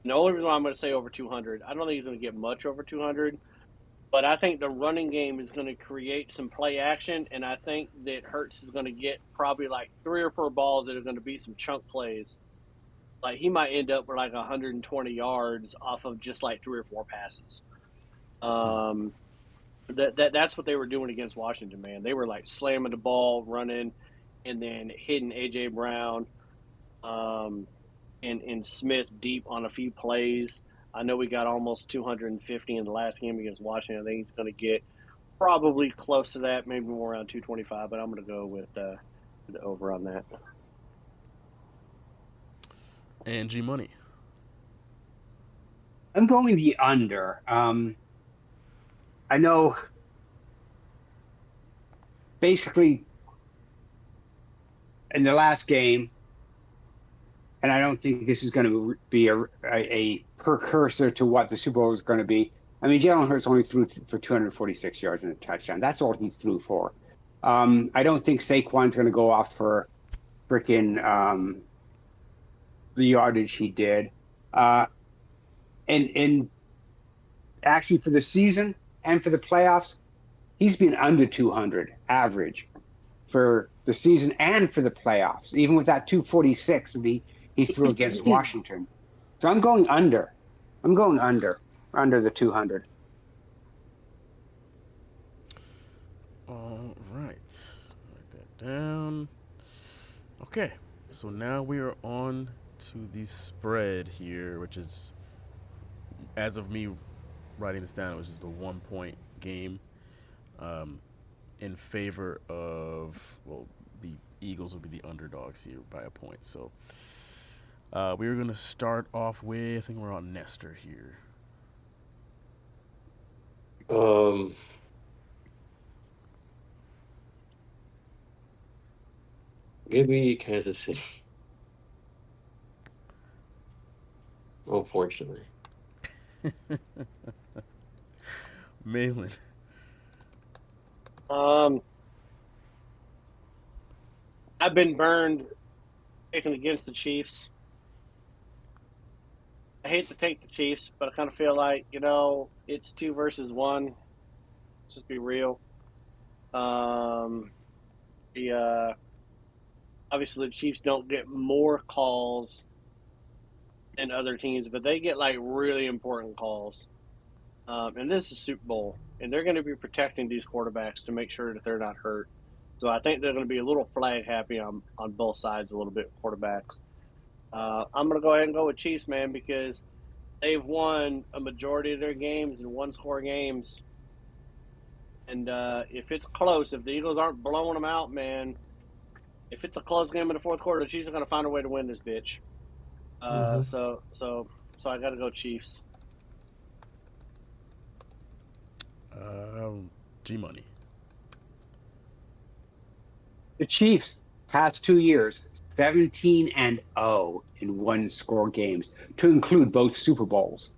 The only reason why I'm going to say over 200, I don't think he's going to get much over 200, but I think the running game is going to create some play action, and I think that Hurts is going to get probably like 3 or 4 balls that are going to be some chunk plays. Like he might end up with like 120 yards off of just like 3 or 4 passes. That's what they were doing against Washington, man. They were like slamming the ball, running, and then hitting A.J. Brown and Smith deep on a few plays. I know we got almost 250 in the last game against Washington. I think he's going to get probably close to that, maybe more around 225. But I'm going to go with the over on that. And G Money. I'm going the under. I know basically in the last game, and I don't think this is going to be a precursor to what the Super Bowl is going to be. I mean, Jalen Hurts only threw for 246 yards and a touchdown. That's all he threw for. I don't think Saquon's going to go off for freaking the yardage he did. And actually for the season and for the playoffs, he's been under 200 average for the season and for the playoffs, even with that 246 he threw against Washington. So I'm going under. I'm going under the 200. All right. Write that down. Okay. So now we are on to the spread here, which is, as of me writing this down, it was just a 1 point game in favor of, well, the Eagles will be the underdogs here by a point. So we're going to start off with, I think we're on Nestor here. Give me Kansas City. Unfortunately. Malin. I've been burned picking against the Chiefs. I hate to take the Chiefs, but I kind of feel like, it's 2 versus 1. Let's just be real. Obviously the Chiefs don't get more calls than other teams, but they get like really important calls. And this is Super Bowl, and they're going to be protecting these quarterbacks to make sure that they're not hurt. So I think they're going to be a little flag happy on both sides a little bit, quarterbacks. I'm going to go ahead and go with Chiefs, man, because they've won a majority of their games in 1-score games. And if it's close, if the Eagles aren't blowing them out, man, if it's a close game in the fourth quarter, the Chiefs are going to find a way to win this bitch. So I got to go Chiefs. G Money. The Chiefs past 2 years, 17-0 in 1-score games, to include both Super Bowls.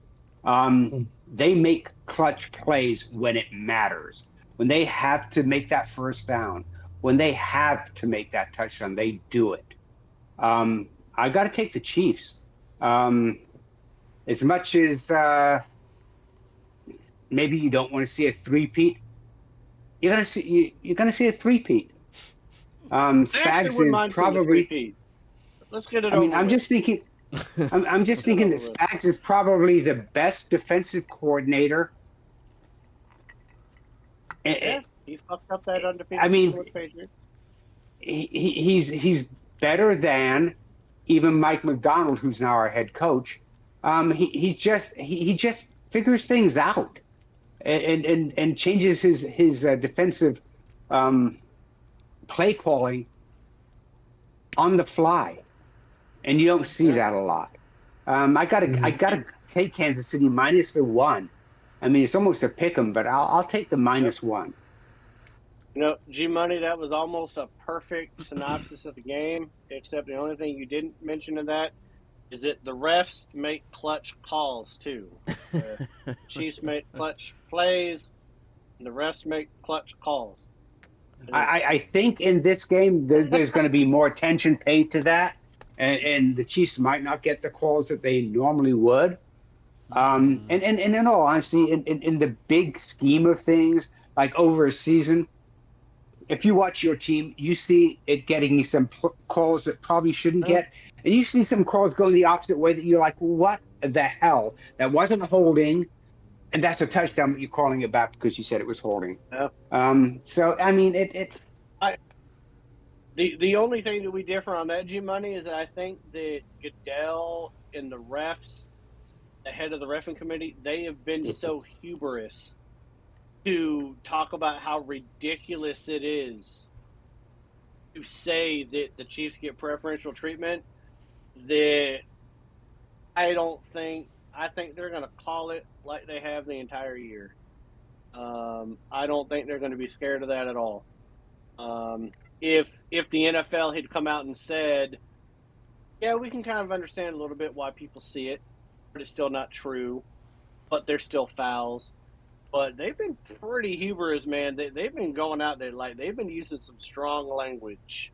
They make clutch plays when it matters. When they have to make that first down, when they have to make that touchdown, they do it. I got to take the Chiefs. As much as maybe you don't want to see a three-peat, you're gonna see a three-peat. Spags is probably. Let's get it. I mean, I'm just thinking that Spags is probably the best defensive coordinator. Yeah, he fucked up that undefeated. I mean, with Patriots. He's better than even Mike McDonald, who's now our head coach. He just figures things out and changes his defensive play calling on the fly, and you don't see that a lot. I gotta take Kansas City minus the 1. I mean, it's almost a pick 'em, but I'll take the minus 1. G Money, that was almost a perfect synopsis of the game, except the only thing you didn't mention in that is that the refs make clutch calls too. The Chiefs make clutch plays, and the refs make clutch calls. I think in this game there's going to be more attention paid to that, and the Chiefs might not get the calls that they normally would. And in all honesty, in the big scheme of things, like over a season, if you watch your team, you see it getting some calls that probably shouldn't get, and you see some calls going the opposite way that you're like, what the hell? That wasn't holding, and that's a touchdown, but you're calling it back because you said it was holding. Yeah. So I mean, The only thing that we differ on that, G Money, is that I think that Goodell and the refs the head of the reffing committee, they have been so hubris to talk about how ridiculous it is to say that the Chiefs get preferential treatment, that I think they're going to call it like they have the entire year. I don't think they're going to be scared of that at all. If the NFL had come out and said, yeah, we can kind of understand a little bit why people see it, but it's still not true, but they're still fouls. But they've been pretty hubris, man. They've been going out there, like, they've been using some strong language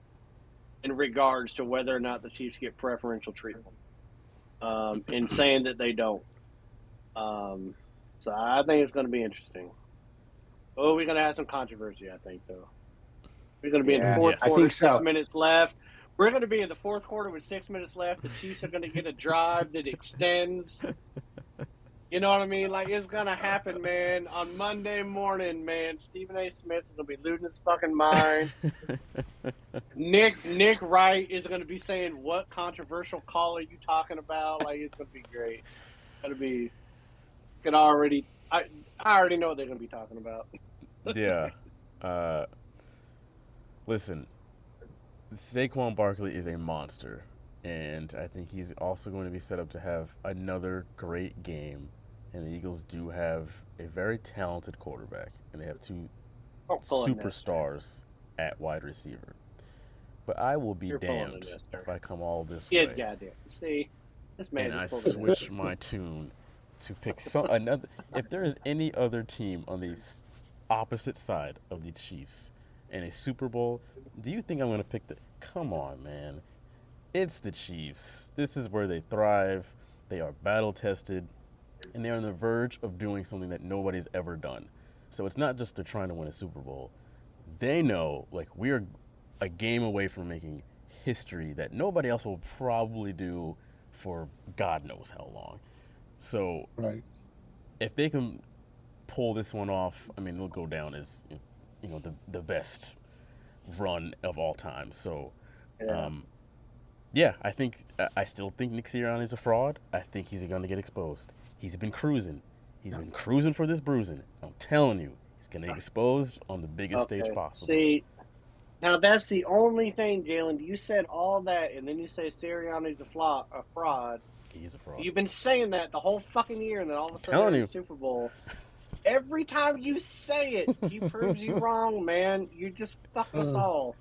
in regards to whether or not the Chiefs get preferential treatment, and saying that they don't. So I think it's going to be interesting. Oh, we're going to have some controversy, I think, though. We're going to be in the fourth Yes. I quarter, think so. 6 minutes left. We're going to be in the fourth quarter with 6 minutes left. The Chiefs are going to get a drive that extends. You know what I mean? Like, it's going to happen, man. On Monday morning, man, Stephen A. Smith's going to be losing his fucking mind. Nick Wright is going to be saying, what controversial call are you talking about? Like, it's going to be great. It's going to be – I already know what they're going to be talking about. Yeah. Listen, Saquon Barkley is a monster, and I think he's also going to be set up to have another great game. And the Eagles do have a very talented quarterback, and they have two superstars at wide receiver. But I will be damned if I come all this way. Goddamn. See, this man and I just switch my tune to pick another. If there is any other team on the opposite side of the Chiefs in a Super Bowl, do you think I'm going to pick the? Come on, man! It's the Chiefs. This is where they thrive. They are battle tested, and they're on the verge of doing something that nobody's ever done. So it's not just they're trying to win a Super Bowl. They know, like, we're a game away from making history that nobody else will probably do for God knows how long. So Right. if they can pull this one off, I mean, they'll go down as, you know, the best run of all time. So, I think I still think Nick Sirianni is a fraud. I think he's going to get exposed. He's been cruising. He's been cruising for this bruising. I'm telling you, he's going to get exposed on the biggest stage possible. See, now that's the only thing, Jalen. You said all that, and then you say Sirianni's a fraud. He's a fraud. You've been saying that the whole fucking year, and then all of a sudden telling in you. the Super Bowl. Every time you say it, he proves you wrong, man. You just fucked us all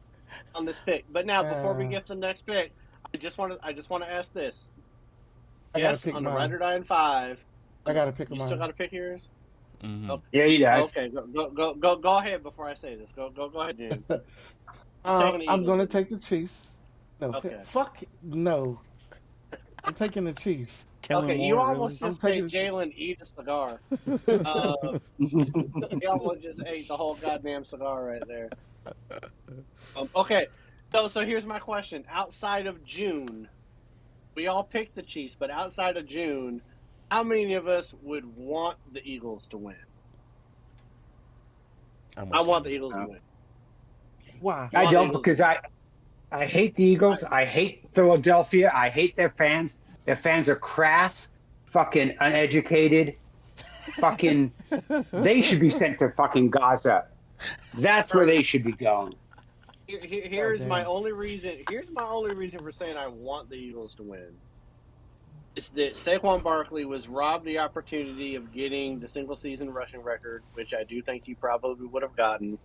on this pick. But now, before we get to the next pick, I just want to ask this. Yes, on the Ride or Die in 5. I gotta pick mine. You still gotta pick yours? Mm-hmm. Okay. Yeah, he does. Okay, go ahead before I say this. Go ahead, James. I'm gonna take the Chiefs. No, Okay. fuck no. I'm taking the Chiefs. Okay, you almost just made taking- Jalen eat a cigar. He almost just ate the whole goddamn cigar right there. Okay, so here's my question. Outside of June, we all picked the Chiefs, but outside of June, how many of us would want the Eagles to win? I want the Eagles to win. Why? I don't, because I hate the Eagles. I hate Philadelphia. I hate their fans. Their fans are crass, fucking uneducated, fucking. They should be sent to fucking Gaza. That's where they should be going. Here's my only reason. Here's my only reason for saying I want the Eagles to win. Is that Saquon Barkley was robbed the opportunity of getting the single season rushing record, which I do think he probably would have gotten.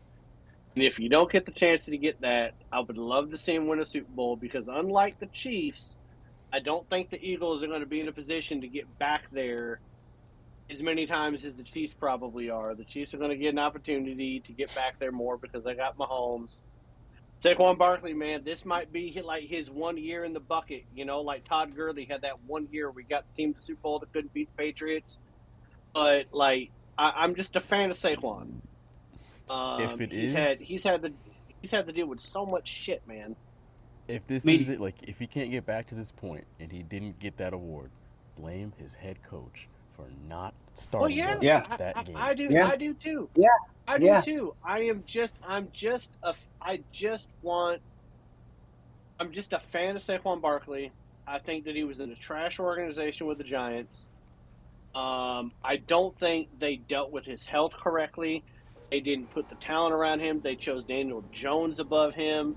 And if you don't get the chance to get that, I would love to see him win a Super Bowl, because unlike the Chiefs, I don't think the Eagles are going to be in a position to get back there as many times as the Chiefs probably are. The Chiefs are going to get an opportunity to get back there more because they got Mahomes. Saquon Barkley, man, this might be like his 1 year in the bucket. You know, like Todd Gurley had that 1 year we got the team to the Super Bowl that couldn't beat the Patriots. But, like, I'm just a fan of Saquon. He's had to deal with so much shit, man. If this is it, like, if he can't get back to this point and he didn't get that award, blame his head coach for not starting that game. I do too. Yeah. I do too. I'm just a fan of Saquon Barkley. I think that he was in a trash organization with the Giants. I don't think they dealt with his health correctly. They didn't put the talent around him. They chose Daniel Jones above him.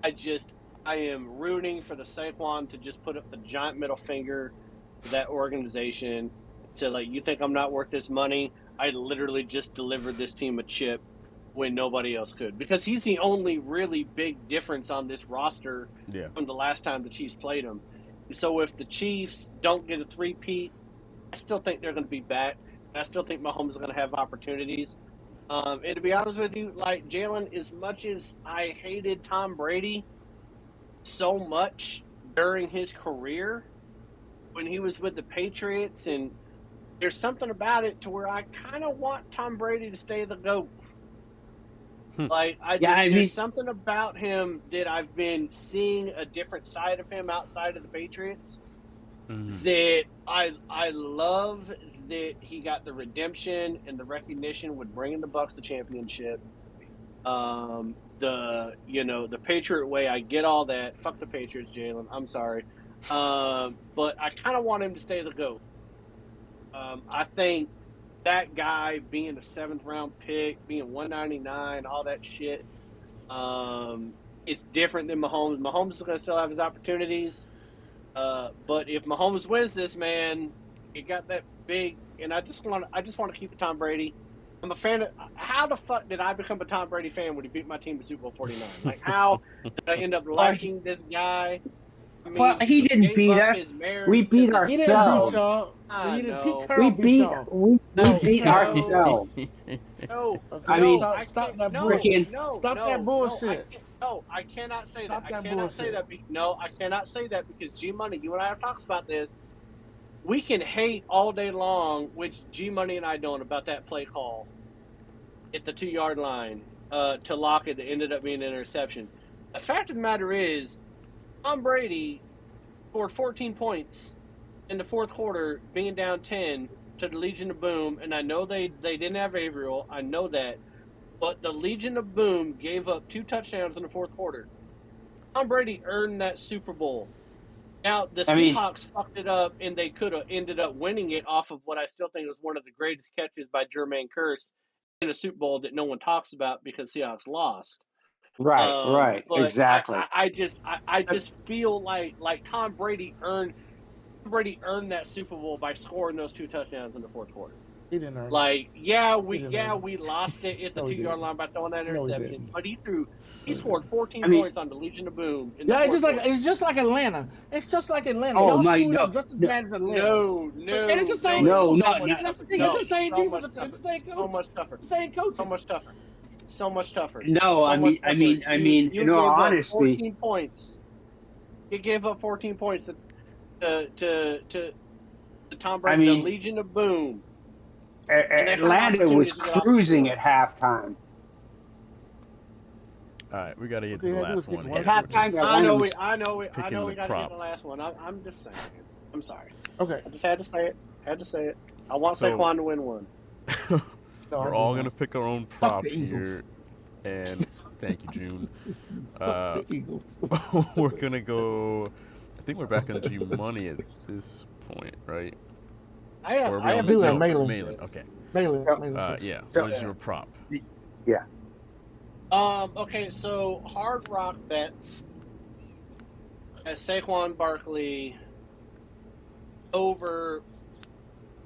I am rooting for the Saquon to just put up the giant middle finger to that organization and say, like, you think I'm not worth this money? I literally just delivered this team a chip when nobody else could, because he's the only really big difference on this roster Yeah. from the last time the Chiefs played them. So if the Chiefs don't get a three-peat, I still think they're going to be back. I still think Mahomes is going to have opportunities. And to be honest with you, like Jalen, as much as I hated Tom Brady so much during his career when he was with the Patriots, and there's something about it to where I kind of want Tom Brady to stay the GOAT. Like, there's something about him that I've been seeing a different side of him outside of the Patriots. That I love that he got the redemption and the recognition with bringing the Bucs the championship. The Patriot way, I get all that. Fuck the Patriots, Jalen. I'm sorry, but I kind of want him to stay the GOAT. I think that guy being a 7th round pick, being 199, all that shit. It's different than Mahomes. Mahomes is going to still have his opportunities. But if Mahomes wins this, man, he got that big, and I just want to keep it Tom Brady. I'm a fan of. How the fuck did I become a Tom Brady fan when he beat my team to Super Bowl 49? Like, how did I end up liking this guy? I mean, Well, he didn't beat us. We beat He didn't beat ourselves. y'all. I Pete know. Carroll beat y'all. We beat no. ourselves. No, I mean, stop that no, bullshit. no, Stop no, that bullshit. I cannot say Stop that. I that cannot say bullshit. that. No, I cannot say that because G Money, you and I have talked about this. We can hate all day long, which G Money and I don't, about that play call at the 2-yard line to Lockett that ended up being an interception. The fact of the matter is, Tom Brady scored 14 points in the fourth quarter, being down 10 to the Legion of Boom, and I know they didn't have Averill. I know that. But the Legion of Boom gave up 2 touchdowns in the fourth quarter. Tom Brady earned that Super Bowl. Now, the Seahawks fucked it up, and they could have ended up winning it off of what I still think is one of the greatest catches by Jermaine Kearse in a Super Bowl that no one talks about because Seahawks lost. Right, But exactly. I just feel like Tom Brady earned that Super Bowl by scoring those 2 touchdowns in the fourth quarter. He didn't earn. Like, we lost it at the 2-yard line by throwing that interception, but he scored 14 points on the Legion of Boom. It's just like Atlanta. It's just like Atlanta. Oh, Y'all my, screwed no, up just as bad as Atlanta. No. And it's the same. No, it's no, the same defense. So It's the same coach. So much tougher. Same coaches. So much tougher. No, I mean, in all honesty, 14 points. You gave up 14 points to Tom Brady, the Legion of Boom. Atlanta was cruising at halftime. All right, we got to get to the last one here. At halftime, I know we picking got to the get prop. the last one. I'm just saying. I'm sorry. Okay. I just had to say it. I want Saquon to win one. We're all going to pick our own prop the Eagles. here. And thank you, June. The Eagles. We're going to go, I think we're back on G Money at this point, right? I have Malin. Malin, okay. Malin. Yeah, So- what is your prop? Yeah. Okay, so Hard Rock bets as Saquon Barkley over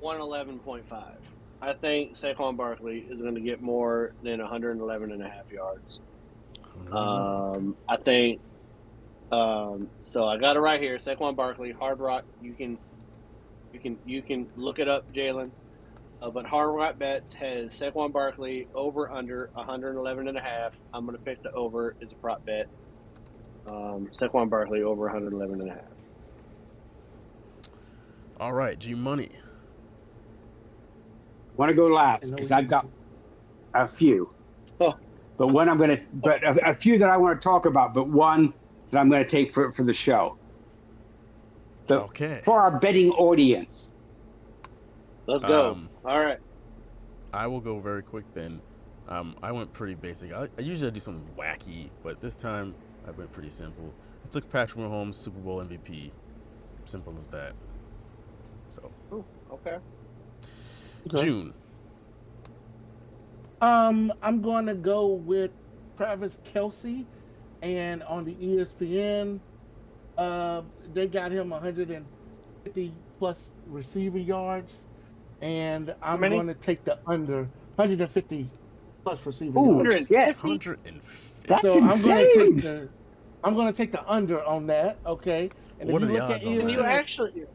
111.5. I think Saquon Barkley is going to get more than 111.5 yards. I think so I got it right here. Saquon Barkley, Hard Rock. You can look it up, Jalen. But Hard Rock Bets has Saquon Barkley over under 111.5. I'm going to pick the over as a prop bet. Saquon Barkley over 111.5. All right, G Money. Want to go last because I've got a few. Oh. But one a few that I want to talk about, but one that I'm going to take for the show. Okay. For our betting audience. Let's go. All right. I will go very quick then. I went pretty basic. I usually do something wacky, but this time I went pretty simple. I took Patrick Mahomes, Super Bowl MVP. Simple as that. So, Okay. June. I'm going to go with Travis Kelce, and on the ESPN, they got him 150 plus receiver yards, and I'm going to take the under 150 plus receiver yards. Yeah. 150. That's So insane. I'm going to take the under on that. Okay, and What if are you the look odds at on ESPN,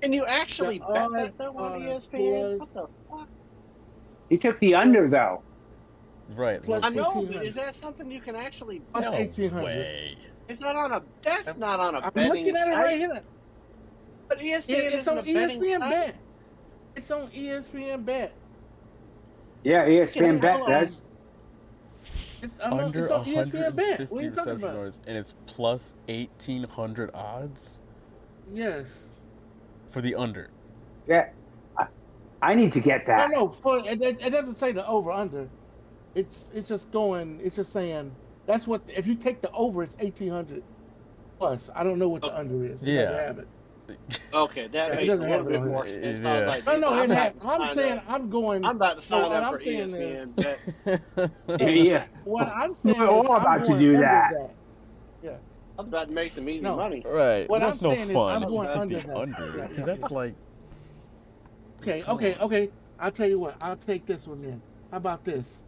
Can you actually the bet odds that though on are ESPN? plus- What the fuck? He took the under though. Right. Plus I know, but 1,800. is that something you can actually Plus bet? 1,800. way. Is that on a? That's not on a I'm betting looking at it site. right here. But ESPN It's isn't on a betting ESPN site. Bet. It's on ESPN Bet. Yeah, ESPN Bet hell does. It's Under on ESPN Bet. 150 What are you talking reception about? yards, and it's plus 1,800 odds Yes. for the under. Yeah. I need to get that. No. It doesn't say the over under. It's just saying that's what if you take the over, it's 1,800 plus. I don't know what the under is. It doesn't have it. Okay, that Yeah, it makes a doesn't little have it bit on more here. sense. Yeah. I was like, I'm saying I'm going. I'm about to sign what up I'm for saying ESPN. is, Yeah. what I'm saying We're is all I'm about to going do under that. Yeah. I was about to make some easy No. money. Right. What That's I'm no saying is fun. I'm if you going take under the that. under, Yeah, because yeah, that's yeah. like. Okay. I'll tell you what. I'll take this one then. How about this?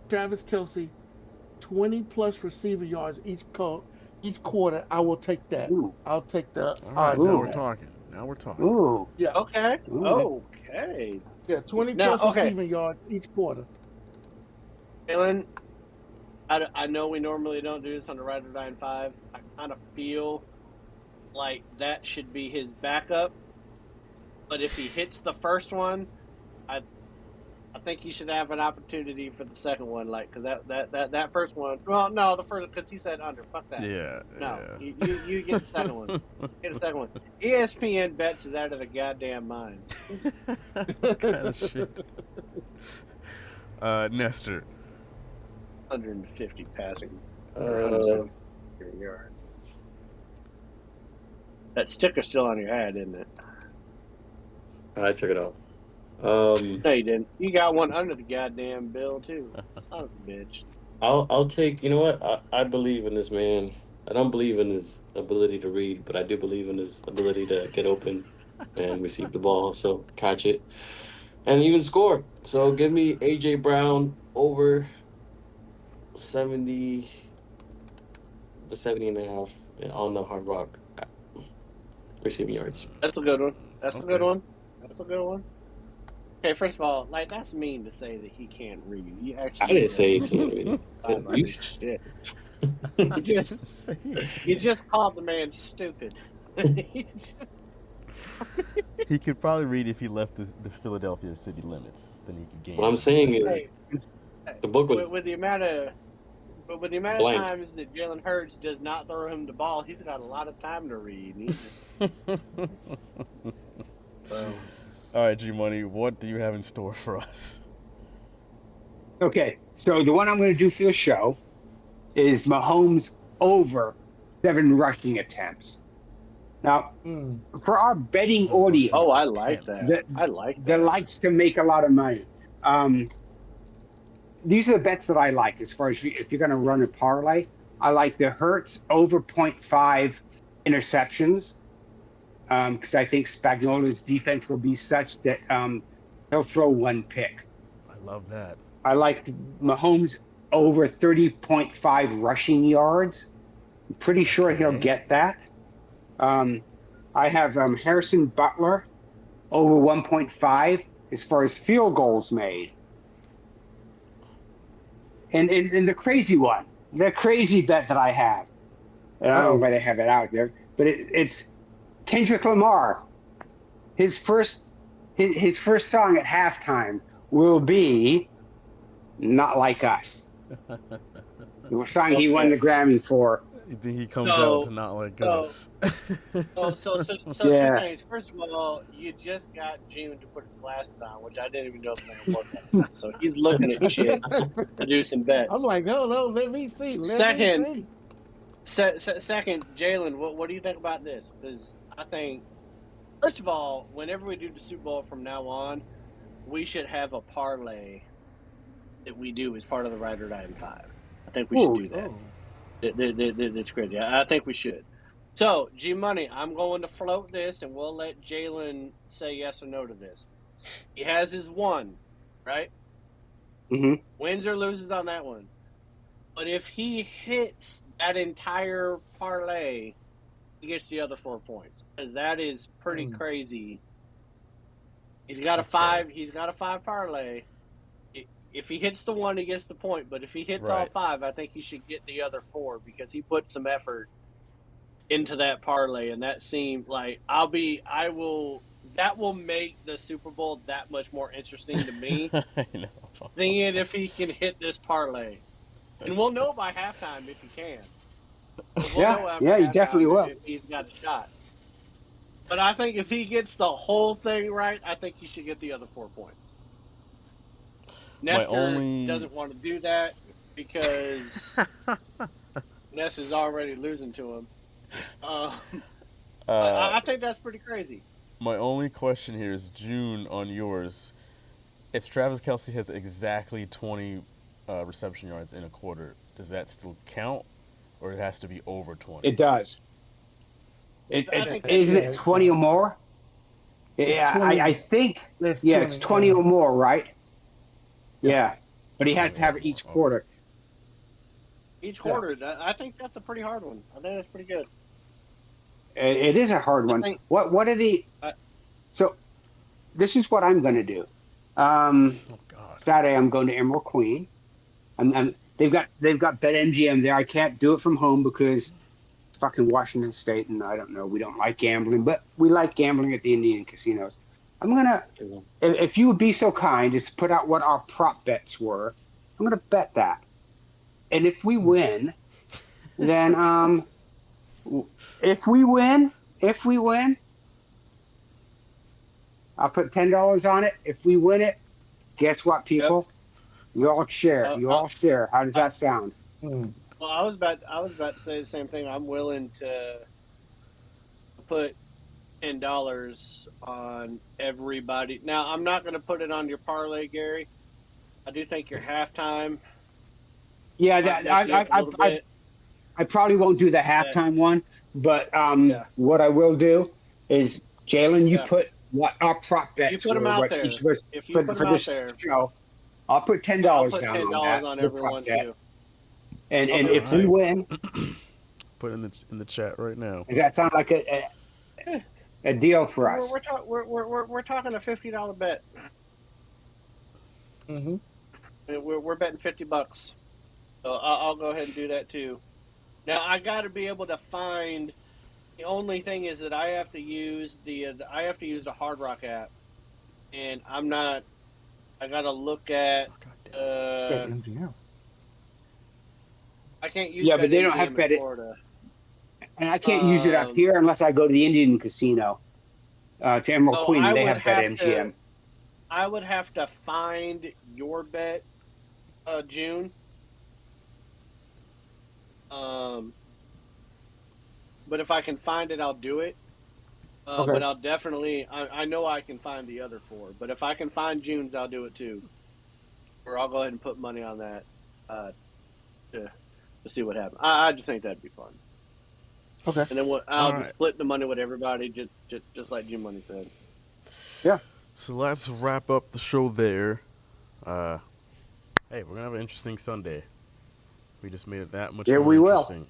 Travis Kelce, 20 plus receiver yards each quarter. I will take that. Ooh. I'll take the All right, odds now on we're that. talking. Now we're talking. Ooh. Yeah. Okay. Ooh. Okay. Yeah, 20 Now, plus okay. receiving yards each quarter. Dylan, I know we normally don't do this on the Ride or Die in 5. I kind of feel like that should be his backup. But if he hits the first one, I think he should have an opportunity for the second one. Like, because that first one. Well, no, the first, because he said under. Fuck that. Yeah. No, Yeah. you get the second one. Get the second one. ESPN Bets is out of the goddamn mind. What kind of shit? Nestor. 150 passing. Uh, Yard. That sticker's still on your ad, isn't it? I took it off. No, you didn't. You got one under the goddamn bill too. Son of a bitch. I'll take. You know what? I believe in this man. I don't believe in his ability to read, but I do believe in his ability to get open and receive the ball, so catch it, and even score. So give me AJ Brown over 70, the 70.5 on the Hard Rock receiving yards. That's a good one. That's a good Okay. one. That's a good one. Okay, first of all, like that's mean to say that he can't read. You actually I didn't say he can't read. sound like You- shit. I You just say it. you just called the man stupid. He could probably read if he left the Philadelphia city limits. Then he could gain. What I'm saying is, Hey, the book was with the amount of blank. times that Jalen Hurts does not throw him the ball, he's got a lot of time to read. And he just, All right, G Money, what do you have in store for us? Okay, so the one I'm going to do for the show is Mahomes over 7 rushing attempts. Now, for our betting audience, oh, I like that. I like that that. likes to make a lot of money. These are the bets that I like as far as if you're going to run a parlay. I like the Hurts over 0.5 interceptions because I think Spagnuolo's defense will be such that he'll throw one pick. I love that. I like Mahomes over 30.5 rushing yards. I'm pretty sure he'll get that. I have Harrison Butler over 1.5 as far as field goals made. And the crazy one, the crazy bet that I have, and I don't know why they have it out there, but it's Kendrick Lamar. His first song at halftime will be "Not Like Us," the song he won the Grammy for. Then he comes So- out to not like us. So Yeah. 2 things. First of all, you just got June to put his glasses on, which I didn't even know if they worked. So he's looking at shit to do some bets. I'm like, no, let me see. Second, Jalen, what do you think about this? Because I think, first of all, whenever we do the Super Bowl from now on, we should have a parlay that we do as part of the Ride or Die in 5. I think we should do that. That's crazy. I think we should. So, G Money, I'm going to float this, and we'll let Jalen say yes or no to this. He has his one, right? Mm-hmm. Wins or loses on that one. But if he hits that entire parlay, he gets the other 4 points. Because that is pretty crazy. He's got That's a 5. fair. He's got a 5 parlay. If he hits the one, he gets the point. But if he hits all Right. 5, I think he should get the other 4 because he put some effort into that parlay, and that seemed like that will make the Super Bowl that much more interesting to me. I know. Seeing if he can hit this parlay, and we'll know by halftime if he can. We'll know after You definitely halftime will. if he's got a shot. But I think if he gets the whole thing right, I think he should get the other 4 points. Nestor doesn't want to do that because Ness is already losing to him. I think that's pretty crazy. My only question here is, June, on yours, if Travis Kelce has exactly 20 reception yards in a quarter, does that still count, or it has to be over 20? It does. Isn't it 20 or more? Yeah, 20, I think. it's Yeah, 20, it's 20 or more, right? Yeah, but he has to have it each quarter. Each quarter, I think that's a pretty hard one. I think that's pretty good. It is a hard one. What are the? So, this is what I'm going to do. Saturday, I'm going to Emerald Queen. They've got BetMGM there. I can't do it from home because it's fucking Washington State, and I don't know. We don't like gambling, but we like gambling at the Indian casinos. I'm gonna, if you would be so kind, just put out what our prop bets were. I'm gonna bet that, and if we win, then if we win, I'll put $10 on it. If we win it, guess what, people? You all share. How does that sound? Well, I was about to say the same thing. I'm willing to put $10 on everybody. Now, I'm not going to put it on your parlay, Gary. I do think your halftime. Yeah, I probably won't do the halftime one, but what I will do is, Jalen, you put what our prop bets. You put them out there. If you put them out there, show, I'll put $10 down on that. On everyone too. And if we win, put in the chat right now. Does that sound like a deal for us? We're talking a $50 bet. Mm-hmm. We're betting $50. So I'll go ahead and do that too. Now I got to be able to find. The only thing is that I have to use the Hard Rock app, and I'm not. I got to look at. I can't use. Yeah, but they don't have bet it. And I can't use it up here unless I go to the Indian casino, to Emerald Queen. They have BetMGM. I would have to find your bet, June. But if I can find it, I'll do it. But I'll definitely. I know I can find the other 4. But if I can find June's, I'll do it too. Or I'll go ahead and put money on that. To see what happens. I just think that'd be fun. Okay. And then I'll just split the money with everybody, just like Jim Money said. Yeah. So let's wrap up the show there. Hey, we're gonna have an interesting Sunday. We just made it that much more interesting.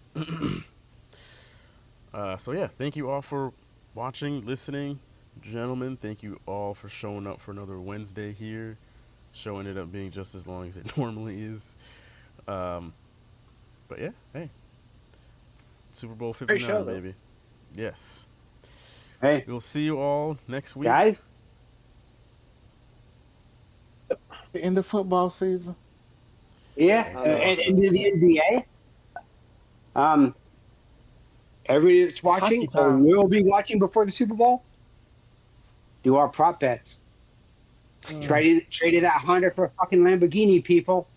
So yeah, thank you all for watching, listening, gentlemen. Thank you all for showing up for another Wednesday here. Show ended up being just as long as it normally is. But yeah, hey, Super Bowl 59, show, baby. Yes. Hey, we'll see you all next week, guys. The end of football season. Yeah, and the NBA. Everybody that's watching or will be watching before the Super Bowl, do our prop bets. Traded that Honda for a fucking Lamborghini, people.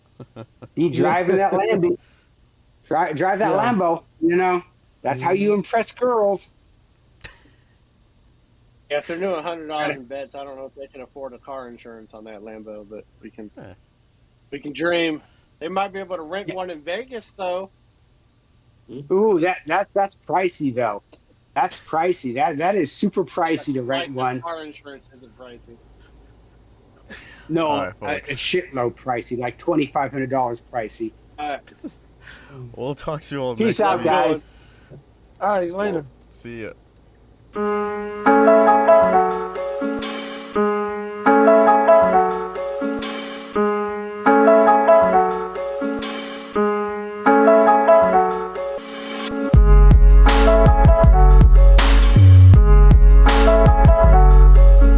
Be driving that Lambo. Drive that Lambo. You know, that's how you impress girls. Yeah, if they're doing $100 in bets, I don't know if they can afford a car insurance on that Lambo, but we can dream. They might be able to rent one in Vegas, though. Ooh, that's pricey though. That's pricey. That is super pricey to rent Like the one. car insurance isn't pricey. All No, right, a folks. shitload pricey, like $2,500 pricey. All right. We'll talk to you all Peace next out, week. guys. All right, later. See ya.